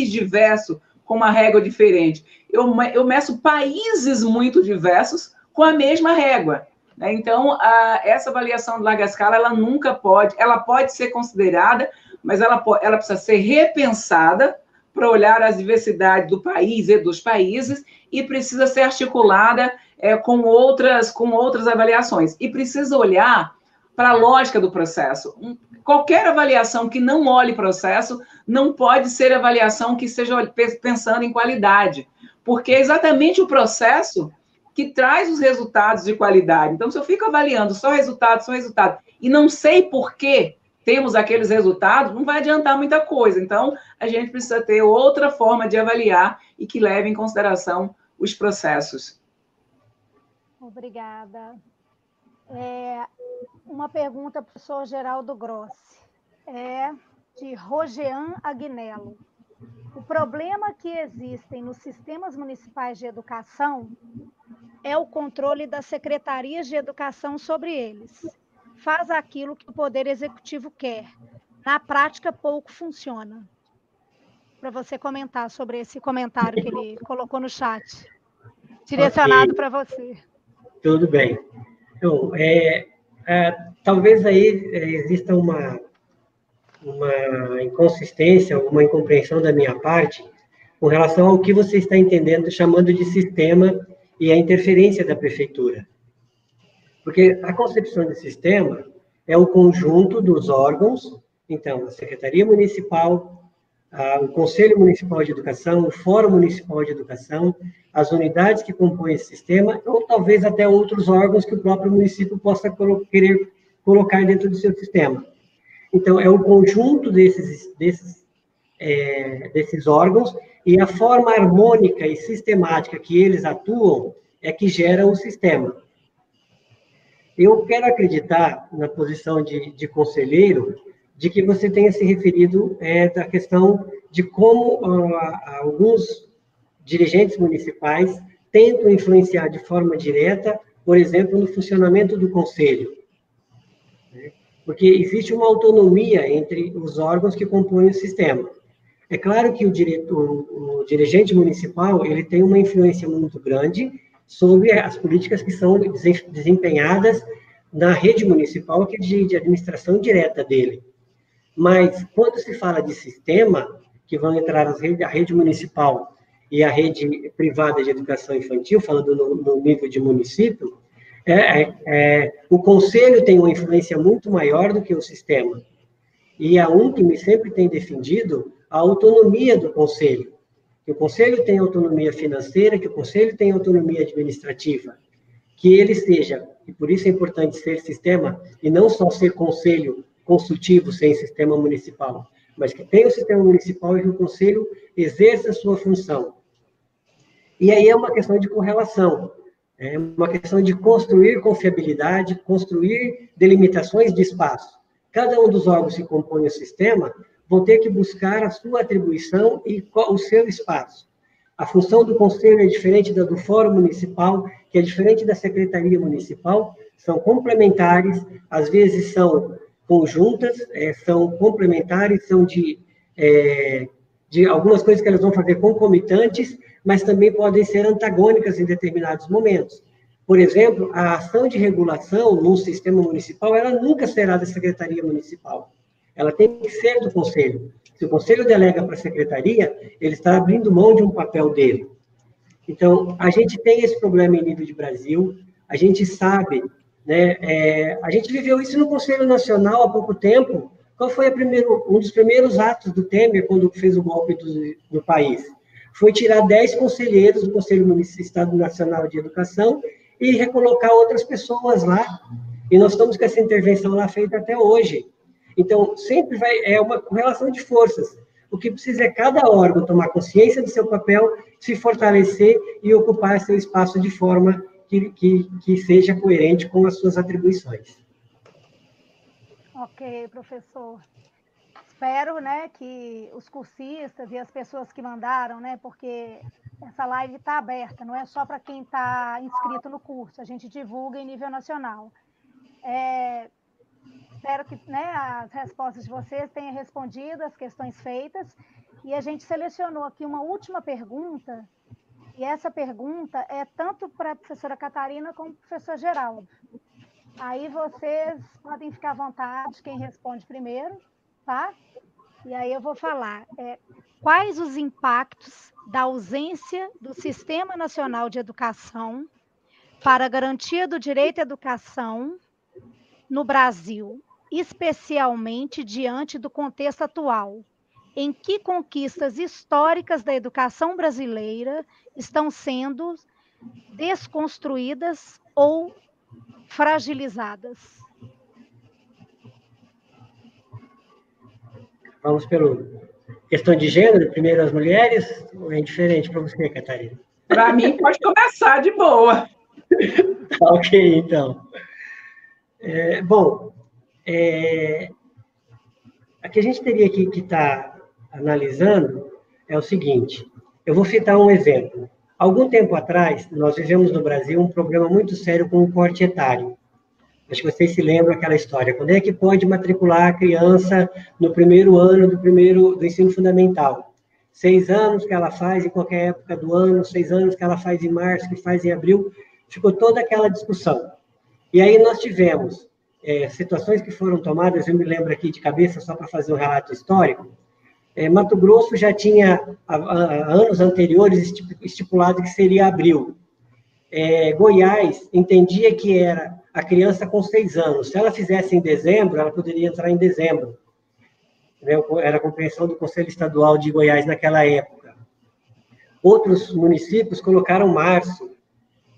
diverso com uma régua diferente. Eu meço países muito diversos com a mesma régua. né? Então, essa avaliação de larga escala, ela pode ser considerada, mas ela precisa ser repensada para olhar as diversidades do país e dos países, e precisa ser articulada com outras avaliações. E precisa olhar para a lógica do processo. Qualquer avaliação que não olhe processo não pode ser avaliação que seja pensando em qualidade, porque é exatamente o processo que traz os resultados de qualidade. Então, se eu fico avaliando só resultado, e não sei por que temos aqueles resultados, não vai adiantar muita coisa. Então, a gente precisa ter outra forma de avaliar e que leve em consideração os processos. Obrigada. Uma pergunta para o professor Geraldo Grossi, de Rogean Agnello. O problema que existem nos sistemas municipais de educação é o controle das secretarias de educação sobre eles. Faz aquilo que o Poder Executivo quer. Na prática, pouco funciona. Para você comentar sobre esse comentário que ele colocou no chat. Direcionado para você. Tudo bem. Então, talvez aí exista uma inconsistência, uma incompreensão da minha parte com relação ao que você está entendendo, chamando de sistema e a interferência da prefeitura. Porque a concepção de sistema é o conjunto dos órgãos, então, a Secretaria Municipal, o Conselho Municipal de Educação, o Fórum Municipal de Educação, as unidades que compõem esse sistema, ou talvez até outros órgãos que o próprio município possa querer colocar dentro do seu sistema. Então, é o conjunto desses órgãos e a forma harmônica e sistemática que eles atuam é que gera o sistema. Eu quero acreditar, na posição de conselheiro, de que você tenha se referido da questão de como alguns dirigentes municipais tentam influenciar de forma direta, por exemplo, no funcionamento do conselho. Porque existe uma autonomia entre os órgãos que compõem o sistema. É claro que o dirigente municipal ele tem uma influência muito grande sobre as políticas que são desempenhadas na rede municipal, que é de administração direta dele. Mas, quando se fala de sistema, que vão entrar a rede municipal e a rede privada de educação infantil, falando no nível de município, o conselho tem uma influência muito maior do que o sistema. E a UNCM sempre tem defendido a autonomia do conselho. Que o conselho tem autonomia financeira, que o conselho tem autonomia administrativa. Que ele seja, e por isso é importante ser sistema, e não só ser conselho consultivo sem sistema municipal, mas que tenha o sistema municipal e que o conselho exerça a sua função. E aí é uma questão de correlação, é uma questão de construir confiabilidade, construir delimitações de espaço. Cada um dos órgãos que compõem o sistema vão ter que buscar a sua atribuição e o seu espaço. A função do conselho é diferente da do fórum municipal, que é diferente da secretaria municipal, são complementares, às vezes são conjuntas, são complementares, são de algumas coisas que elas vão fazer concomitantes, mas também podem ser antagônicas em determinados momentos. Por exemplo, a ação de regulação num sistema municipal, ela nunca será da secretaria municipal. Ela tem que ser do conselho. Se o conselho delega para a secretaria, ele está abrindo mão de um papel dele. Então, a gente tem esse problema em nível de Brasil, a gente sabe, né, a gente viveu isso no Conselho Nacional há pouco tempo. Qual foi um dos primeiros atos do Temer quando fez o golpe do país? Foi tirar 10 conselheiros do Conselho Estado Nacional de Educação e recolocar outras pessoas lá. E nós estamos com essa intervenção lá feita até hoje. Então, sempre é uma correlação de forças. O que precisa é cada órgão tomar consciência do seu papel, se fortalecer e ocupar seu espaço de forma que seja coerente com as suas atribuições. Ok, professor. Espero, né, que os cursistas e as pessoas que mandaram, né, porque essa live está aberta, não é só para quem está inscrito no curso, a gente divulga em nível nacional. Espero que, né, as respostas de vocês tenham respondido as questões feitas, e a gente selecionou aqui uma última pergunta E essa pergunta é tanto para a professora Catarina como para o professor Geraldo. Aí vocês podem ficar à vontade, quem responde primeiro, tá? E aí eu vou falar. Quais os impactos da ausência do Sistema Nacional de Educação para a garantia do direito à educação no Brasil, especialmente diante do contexto atual, em que conquistas históricas da educação brasileira estão sendo desconstruídas ou fragilizadas? Vamos pelo questão de gênero, primeiro as mulheres, ou é diferente para você, Catarina? Para mim, pode começar de boa. Ok, então. A que a gente teria que estar analisando é o seguinte, eu vou citar um exemplo. Algum tempo atrás, nós vivemos no Brasil um problema muito sério com o corte etário. Acho que vocês se lembram aquela história. Quando é que pode matricular a criança no primeiro ano do ensino fundamental? 6 anos que ela faz em qualquer época do ano, 6 anos que ela faz em março, que faz em abril, ficou toda aquela discussão. E aí nós tivemos situações que foram tomadas, eu me lembro aqui de cabeça, só para fazer um relato histórico. Mato Grosso já tinha, há anos anteriores, estipulado que seria abril. Goiás entendia que era a criança com 6 anos. Se ela fizesse em dezembro, ela poderia entrar em dezembro. Era a compreensão do Conselho Estadual de Goiás naquela época. Outros municípios colocaram março.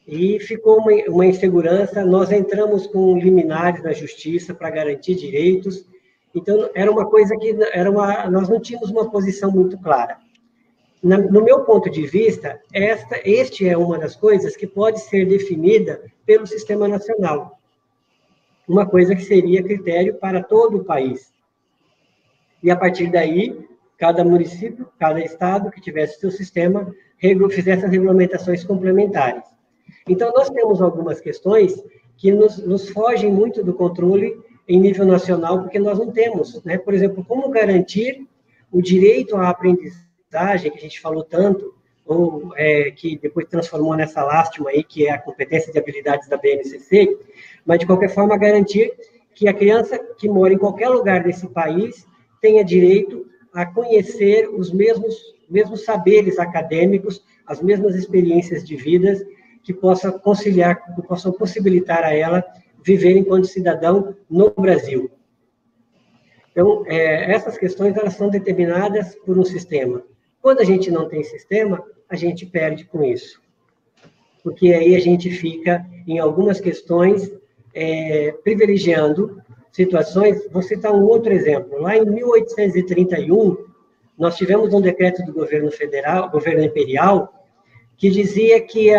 E ficou uma insegurança. Nós entramos com liminares na justiça para garantir direitos. Então, era uma coisa que nós não tínhamos uma posição muito clara. No meu ponto de vista, este é uma das coisas que pode ser definida pelo Sistema Nacional. Uma coisa que seria critério para todo o país. E, a partir daí, cada município, cada estado que tivesse seu sistema, fizesse as regulamentações complementares. Então, nós temos algumas questões que nos fogem muito do controle em nível nacional, porque nós não temos, né? Por exemplo, como garantir o direito à aprendizagem, que a gente falou tanto, ou que depois transformou nessa lástima aí, que é a competência de habilidades da BNCC, mas, de qualquer forma, garantir que a criança que mora em qualquer lugar desse país tenha direito a conhecer os mesmos saberes acadêmicos, as mesmas experiências de vidas que possam possibilitar a ela viver enquanto cidadão no Brasil. Então, essas questões elas são determinadas por um sistema. Quando a gente não tem sistema, a gente perde com isso. Porque aí a gente fica, em algumas questões, privilegiando situações. Vou citar um outro exemplo. Lá em 1831, nós tivemos um decreto do governo federal, governo imperial, que dizia que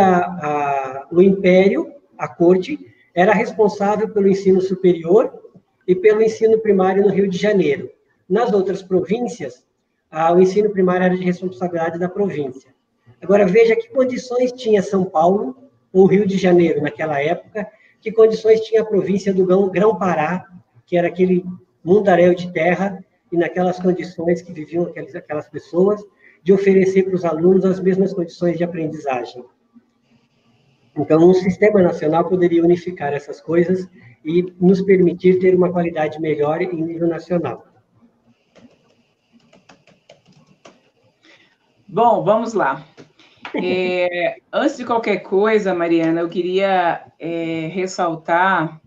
o império, a corte, era responsável pelo ensino superior e pelo ensino primário no Rio de Janeiro. Nas outras províncias, o ensino primário era de responsabilidade da província. Agora, veja que condições tinha São Paulo ou Rio de Janeiro naquela época, que condições tinha a província do Grão-Pará, que era aquele mundaréu de terra, e naquelas condições que viviam aquelas pessoas, de oferecer para os alunos as mesmas condições de aprendizagem. Então, um sistema nacional poderia unificar essas coisas e nos permitir ter uma qualidade melhor em nível nacional. Bom, vamos lá. Antes de qualquer coisa, Mariana, eu queria ressaltar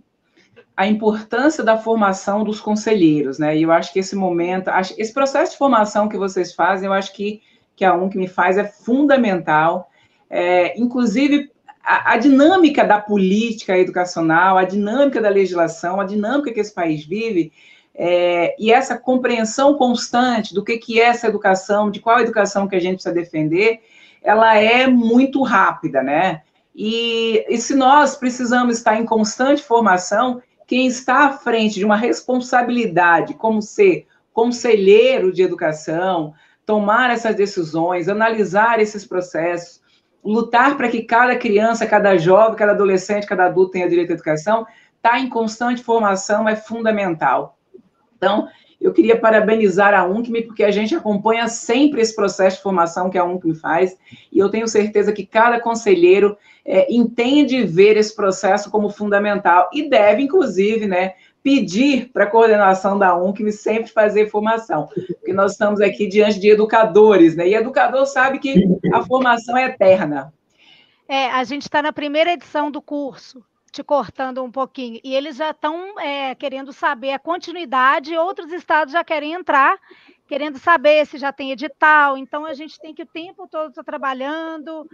a importância da formação dos conselheiros, né? E eu acho que esse momento, esse processo de formação que vocês fazem, eu acho que a UNC faz é fundamental. Inclusive, a dinâmica da política educacional, a dinâmica da legislação, a dinâmica que esse país vive, e essa compreensão constante do que é essa educação, de qual educação que a gente precisa defender, ela é muito rápida, né? E se nós precisamos estar em constante formação, quem está à frente de uma responsabilidade como ser conselheiro de educação, tomar essas decisões, analisar esses processos, lutar para que cada criança, cada jovem, cada adolescente, cada adulto tenha direito à educação, está em constante formação é fundamental. Então, Eu queria parabenizar a UNCM, porque a gente acompanha sempre esse processo de formação que a UNCM faz, e eu tenho certeza que cada conselheiro entende ver esse processo como fundamental, e deve, inclusive, né, pedir para a coordenação da UNCM sempre fazer formação, porque nós estamos aqui diante de educadores, né, e educador sabe que a formação é eterna. A gente está na primeira edição do curso, te cortando um pouquinho, e eles já estão querendo saber a continuidade, outros estados já querem entrar, querendo saber se já tem edital, então a gente tem que o tempo todo estar trabalhando,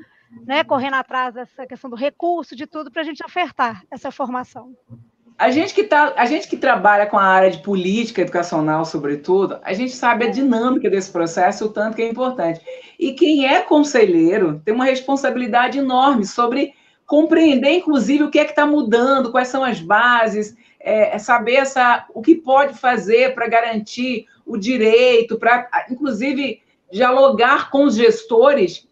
né, correndo atrás dessa questão do recurso, de tudo, para a gente ofertar essa formação. A gente que trabalha com a área de política educacional, sobretudo, a gente sabe a dinâmica desse processo, o tanto que é importante. E quem é conselheiro tem uma responsabilidade enorme sobre compreender, inclusive, o que é que está mudando, quais são as bases, saber o que pode fazer para garantir o direito, para, inclusive, dialogar com os gestores,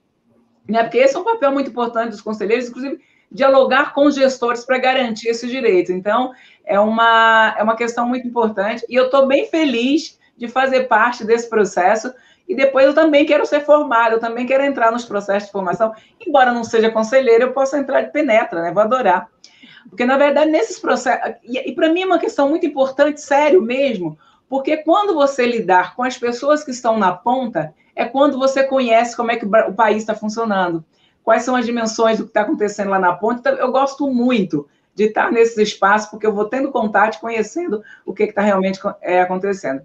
né? Porque esse é um papel muito importante dos conselheiros, inclusive, dialogar com os gestores para garantir esse direito. Então, é uma questão muito importante, e eu estou bem feliz de fazer parte desse processo, e depois eu também quero ser formada, eu também quero entrar nos processos de formação, embora não seja conselheira, eu posso entrar de penetra, né? Vou adorar. Porque, na verdade, nesses processos, e para mim é uma questão muito importante, sério mesmo, porque quando você lidar com as pessoas que estão na ponta, é quando você conhece como é que o país está funcionando, quais são as dimensões do que está acontecendo lá na ponta. Então, eu gosto muito de estar nesses espaços, porque eu vou tendo contato, conhecendo o que está realmente acontecendo.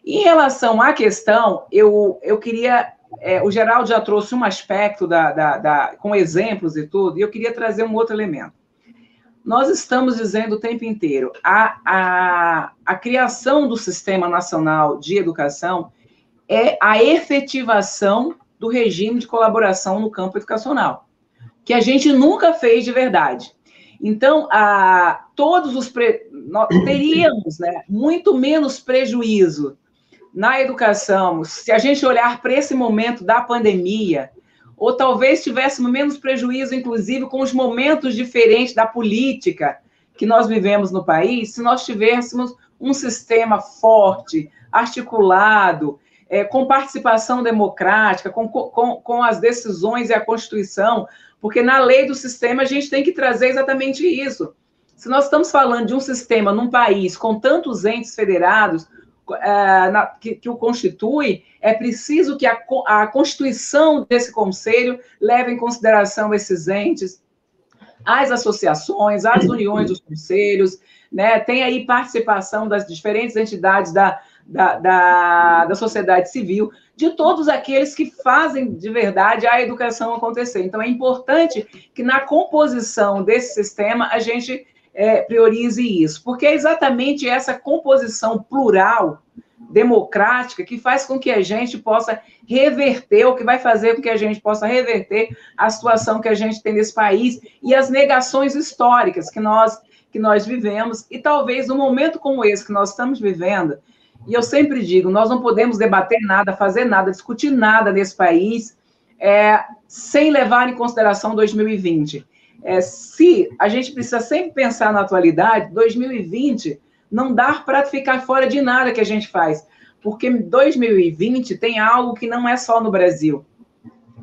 Em relação à questão, eu queria... o Geraldo já trouxe um aspecto com exemplos e tudo, e eu queria trazer um outro elemento. Nós estamos dizendo o tempo inteiro, a criação do Sistema Nacional de Educação é a efetivação do regime de colaboração no campo educacional, que a gente nunca fez de verdade. Então, nós teríamos, né, muito menos prejuízo na educação se a gente olhar para esse momento da pandemia, ou talvez tivéssemos menos prejuízo, inclusive, com os momentos diferentes da política que nós vivemos no país, se nós tivéssemos um sistema forte, articulado, com participação democrática, com as decisões e a Constituição, porque na lei do sistema a gente tem que trazer exatamente isso. Se nós estamos falando de um sistema num país com tantos entes federados que o constitui, é preciso que a Constituição desse Conselho leve em consideração esses entes, as associações, as uniões dos conselhos, né? Tem aí participação das diferentes entidades da sociedade civil, de todos aqueles que fazem de verdade a educação acontecer. Então, é importante que na composição desse sistema a gente priorize isso, porque é exatamente essa composição plural, democrática, que faz com que a gente possa reverter, ou que vai fazer com que a gente possa reverter a situação que a gente tem nesse país e as negações históricas que nós vivemos, e talvez num momento como esse que nós estamos vivendo. E eu sempre digo, nós não podemos debater nada, fazer nada, discutir nada nesse país sem levar em consideração 2020. Se a gente precisa sempre pensar na atualidade, 2020 não dá para ficar fora de nada que a gente faz, porque 2020 tem algo que não é só no Brasil.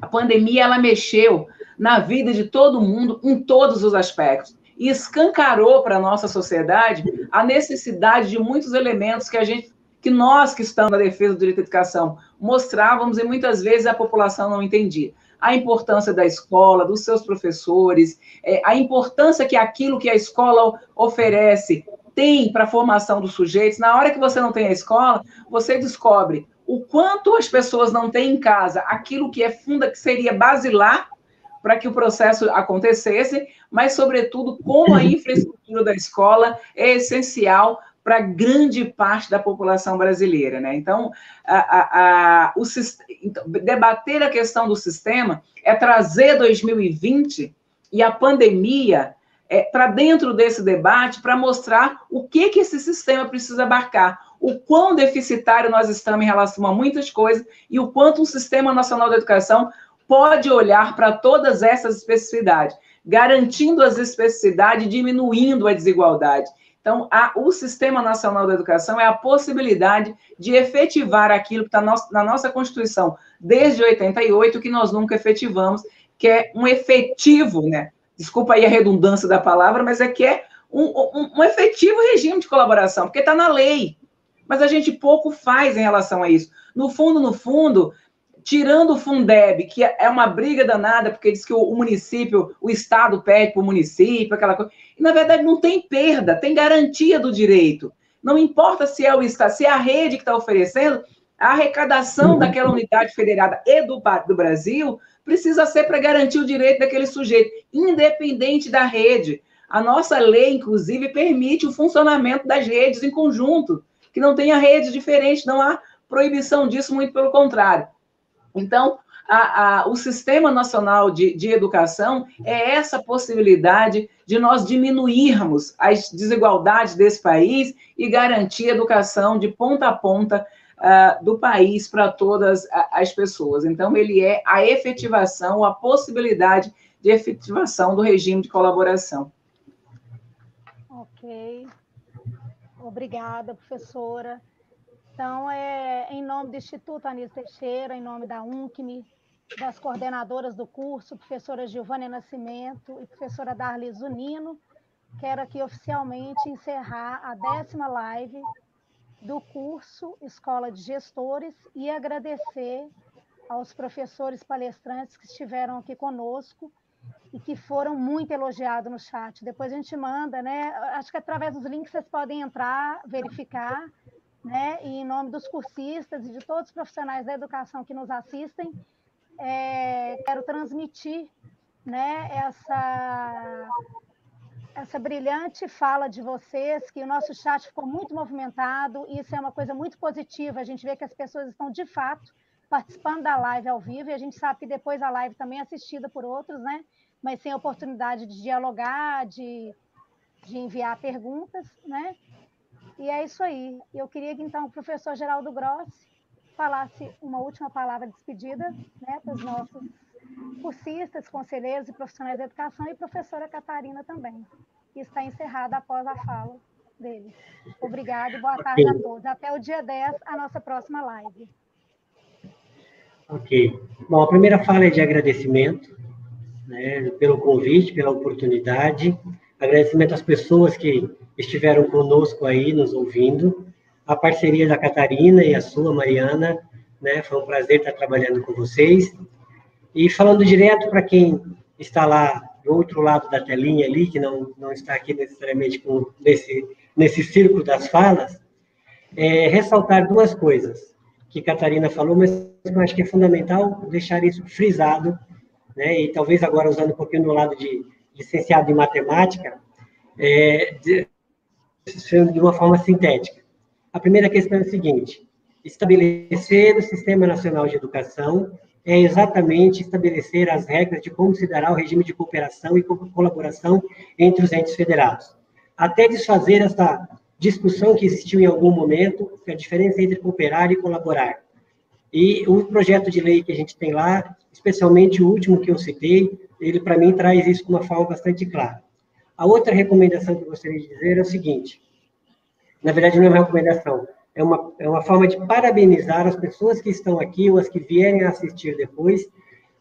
A pandemia, ela mexeu na vida de todo mundo em todos os aspectos, e escancarou para a nossa sociedade a necessidade de muitos elementos que nós que estamos na defesa do direito à educação mostrávamos, e muitas vezes a população não entendia. A importância da escola, dos seus professores, a importância que aquilo que a escola oferece tem para a formação dos sujeitos. Na hora que você não tem a escola, você descobre o quanto as pessoas não têm em casa aquilo que que seria basilar para que o processo acontecesse, mas, sobretudo, como a infraestrutura da escola é essencial para grande parte da população brasileira, né? Então, debater a questão do sistema é trazer 2020 e a pandemia para dentro desse debate, para mostrar o que esse sistema precisa abarcar, o quão deficitário nós estamos em relação a muitas coisas e o quanto um Sistema Nacional de Educação pode olhar para todas essas especificidades, garantindo as especificidades e diminuindo a desigualdade. Então, o Sistema Nacional da Educação é a possibilidade de efetivar aquilo que está na nossa Constituição desde 88, que nós nunca efetivamos, que é um efetivo, né? Desculpa aí a redundância da palavra, mas é que é um efetivo regime de colaboração, porque está na lei, mas a gente pouco faz em relação a isso. No fundo, tirando o Fundeb, que é uma briga danada, porque diz que o município, o Estado pede para o município, aquela coisa. E, na verdade, não tem perda, tem garantia do direito. Não importa se é o Estado, se é a rede que está oferecendo, a arrecadação daquela unidade federada e do Brasil precisa ser para garantir o direito daquele sujeito, independente da rede. A nossa lei, inclusive, permite o funcionamento das redes em conjunto, que não tenha redes diferentes, não há proibição disso, muito pelo contrário. Então, o Sistema Nacional de Educação é essa possibilidade de nós diminuirmos as desigualdades desse país e garantir a educação de ponta a ponta do país para todas as pessoas. Então, ele é a efetivação, a possibilidade de efetivação do regime de colaboração. Ok. Obrigada, professora. Então, em nome do Instituto Anísio Teixeira, em nome da UNCME, das coordenadoras do curso, professora Giovânia Nascimento e professora Darli Zunino, quero aqui oficialmente encerrar a 10ª live do curso Escola de Gestores e agradecer aos professores palestrantes que estiveram aqui conosco e que foram muito elogiados no chat. Depois a gente manda, né? Acho que através dos links vocês podem entrar, verificar, né? E em nome dos cursistas e de todos os profissionais da educação que nos assistem, quero transmitir, né, essa brilhante fala de vocês, que o nosso chat ficou muito movimentado, e isso é uma coisa muito positiva, a gente vê que as pessoas estão, de fato, participando da live ao vivo, e a gente sabe que depois a live também é assistida por outros, né? Mas sem a oportunidade de dialogar, de enviar perguntas, né? E é isso aí. Eu queria que, então, o professor Geraldo Grossi falasse uma última palavra de despedida, né, para os nossos cursistas, conselheiros e profissionais da educação, e professora Catarina também, que está encerrada após a fala dele. Obrigada e boa tarde a todos. Até o dia 10, a nossa próxima live. Ok. Bom, a primeira fala é de agradecimento, né, pelo convite, pela oportunidade. Agradecimento às pessoas que estiveram conosco aí, nos ouvindo. A parceria da Catarina e a sua, Mariana, né, foi um prazer estar trabalhando com vocês. E falando direto para quem está lá do outro lado da telinha ali, que não está aqui necessariamente nesse círculo das falas, ressaltar duas coisas que Catarina falou, mas eu acho que é fundamental deixar isso frisado, né, e talvez agora usando um pouquinho do lado de licenciado em matemática, de uma forma sintética. A primeira questão é a seguinte: estabelecer o Sistema Nacional de Educação é exatamente estabelecer as regras de como se dará o regime de cooperação e colaboração entre os entes federados. Até desfazer essa discussão que existiu em algum momento, que é a diferença entre cooperar e colaborar. E o projeto de lei que a gente tem lá, especialmente o último que eu citei, ele, para mim, traz isso de uma forma bastante clara. A outra recomendação que eu gostaria de dizer é o seguinte: na verdade, não é uma recomendação, é uma forma de parabenizar as pessoas que estão aqui ou as que vierem a assistir depois,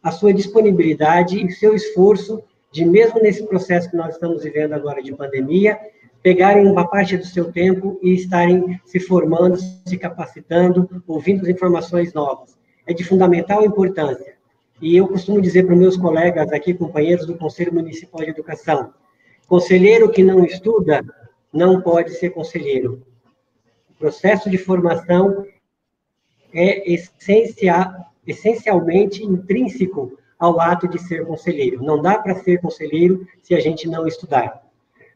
a sua disponibilidade e seu esforço de, mesmo nesse processo que nós estamos vivendo agora de pandemia, pegarem uma parte do seu tempo e estarem se formando, se capacitando, ouvindo as informações novas. É de fundamental importância. E eu costumo dizer para os meus colegas aqui, companheiros do Conselho Municipal de Educação, conselheiro que não estuda não pode ser conselheiro. O processo de formação é essencialmente intrínseco ao ato de ser conselheiro. Não dá para ser conselheiro se a gente não estudar.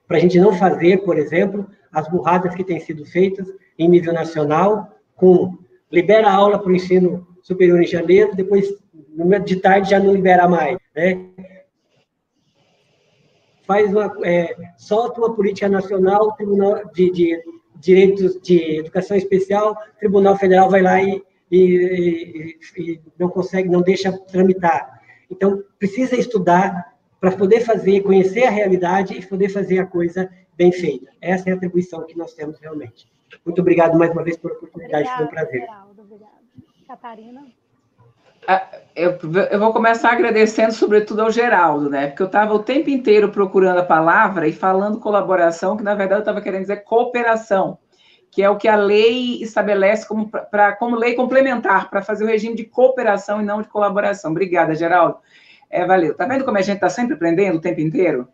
Para a gente não fazer, por exemplo, as burradas que têm sido feitas em nível nacional, libera a aula para o ensino superior em janeiro, depois, de tarde, já não libera mais, né? Solta uma política nacional, Tribunal de Direitos de Educação Especial, Tribunal Federal vai lá e não consegue, não deixa tramitar. Então, precisa estudar para poder conhecer a realidade e poder fazer a coisa bem feita. Essa é a atribuição que nós temos realmente. Muito obrigado mais uma vez pela oportunidade, foi um prazer. Geraldo, obrigada. Catarina? Eu vou começar agradecendo, sobretudo, ao Geraldo, né? Porque eu estava o tempo inteiro procurando a palavra e falando colaboração, que na verdade eu estava querendo dizer cooperação, que é o que a lei estabelece como lei complementar, para fazer o regime de cooperação e não de colaboração. Obrigada, Geraldo. Valeu. Tá vendo como a gente está sempre aprendendo o tempo inteiro?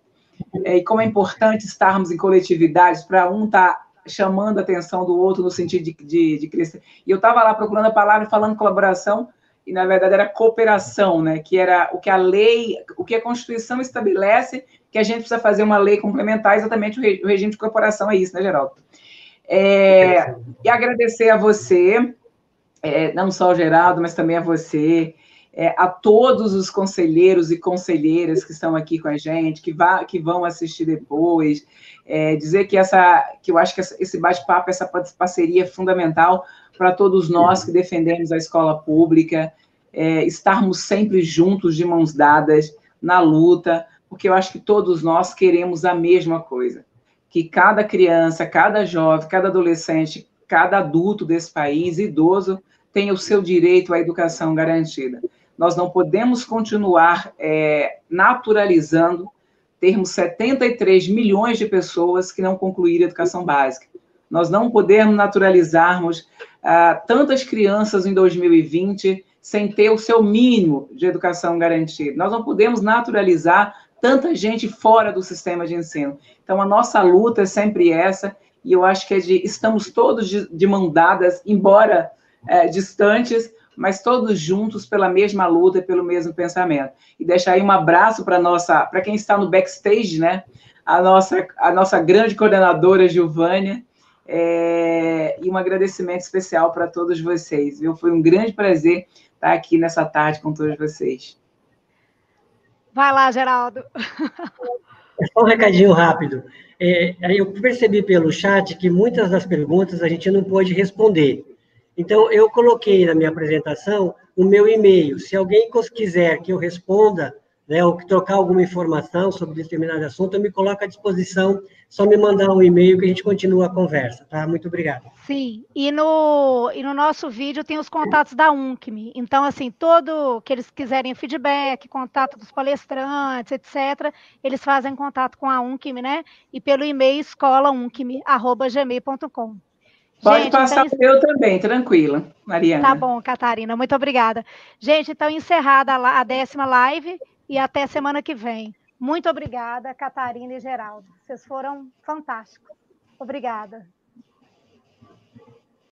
E como é importante estarmos em coletividades para um estar chamando a atenção do outro no sentido de crescer. E eu estava lá procurando a palavra e falando colaboração, e na verdade era cooperação, né? Que era o que a lei, o que a Constituição estabelece, que a gente precisa fazer uma lei complementar, exatamente o regime de corporação é isso, né, Geraldo? E agradecer a você, não só ao Geraldo, mas também a você, a todos os conselheiros e conselheiras que estão aqui com a gente, que vão assistir depois, dizer que eu acho que esse bate-papo, essa parceria é fundamental para todos nós que defendemos a escola pública, estarmos sempre juntos, de mãos dadas, na luta, porque eu acho que todos nós queremos a mesma coisa, que cada criança, cada jovem, cada adolescente, cada adulto desse país, idoso, tenha o seu direito à educação garantida. Nós não podemos continuar naturalizando termos 73 milhões de pessoas que não concluíram a educação básica. Nós não podemos naturalizarmos tantas crianças em 2020 sem ter o seu mínimo de educação garantida. Nós não podemos naturalizar tanta gente fora do sistema de ensino. Então, a nossa luta é sempre essa, e eu acho que estamos todos de mão dadas, embora distantes, mas todos juntos pela mesma luta e pelo mesmo pensamento. E deixar aí um abraço para quem está no backstage, né? A nossa grande coordenadora, Gilvânia, e um agradecimento especial para todos vocês, viu? Foi um grande prazer estar aqui nessa tarde com todos vocês. Vai lá, Geraldo. Só um recadinho rápido. Eu percebi pelo chat que muitas das perguntas a gente não pôde responder. Então, eu coloquei na minha apresentação o meu e-mail. Se alguém quiser que eu responda, né, ou que trocar alguma informação sobre determinado assunto, eu me coloco à disposição, só me mandar um e-mail que a gente continua a conversa, tá? Muito obrigado. Sim, e no nosso vídeo tem os contatos da UNCME. Então, assim, todo que eles quiserem feedback, contato dos palestrantes, etc., eles fazem contato com a UNCME, né? E pelo e-mail escolauncme@gmail.com. Pode passar o meu também, tranquila, Mariana. Tá bom, Catarina, muito obrigada. Gente, então, encerrada a 10ª live e até semana que vem. Muito obrigada, Catarina e Geraldo. Vocês foram fantásticos. Obrigada.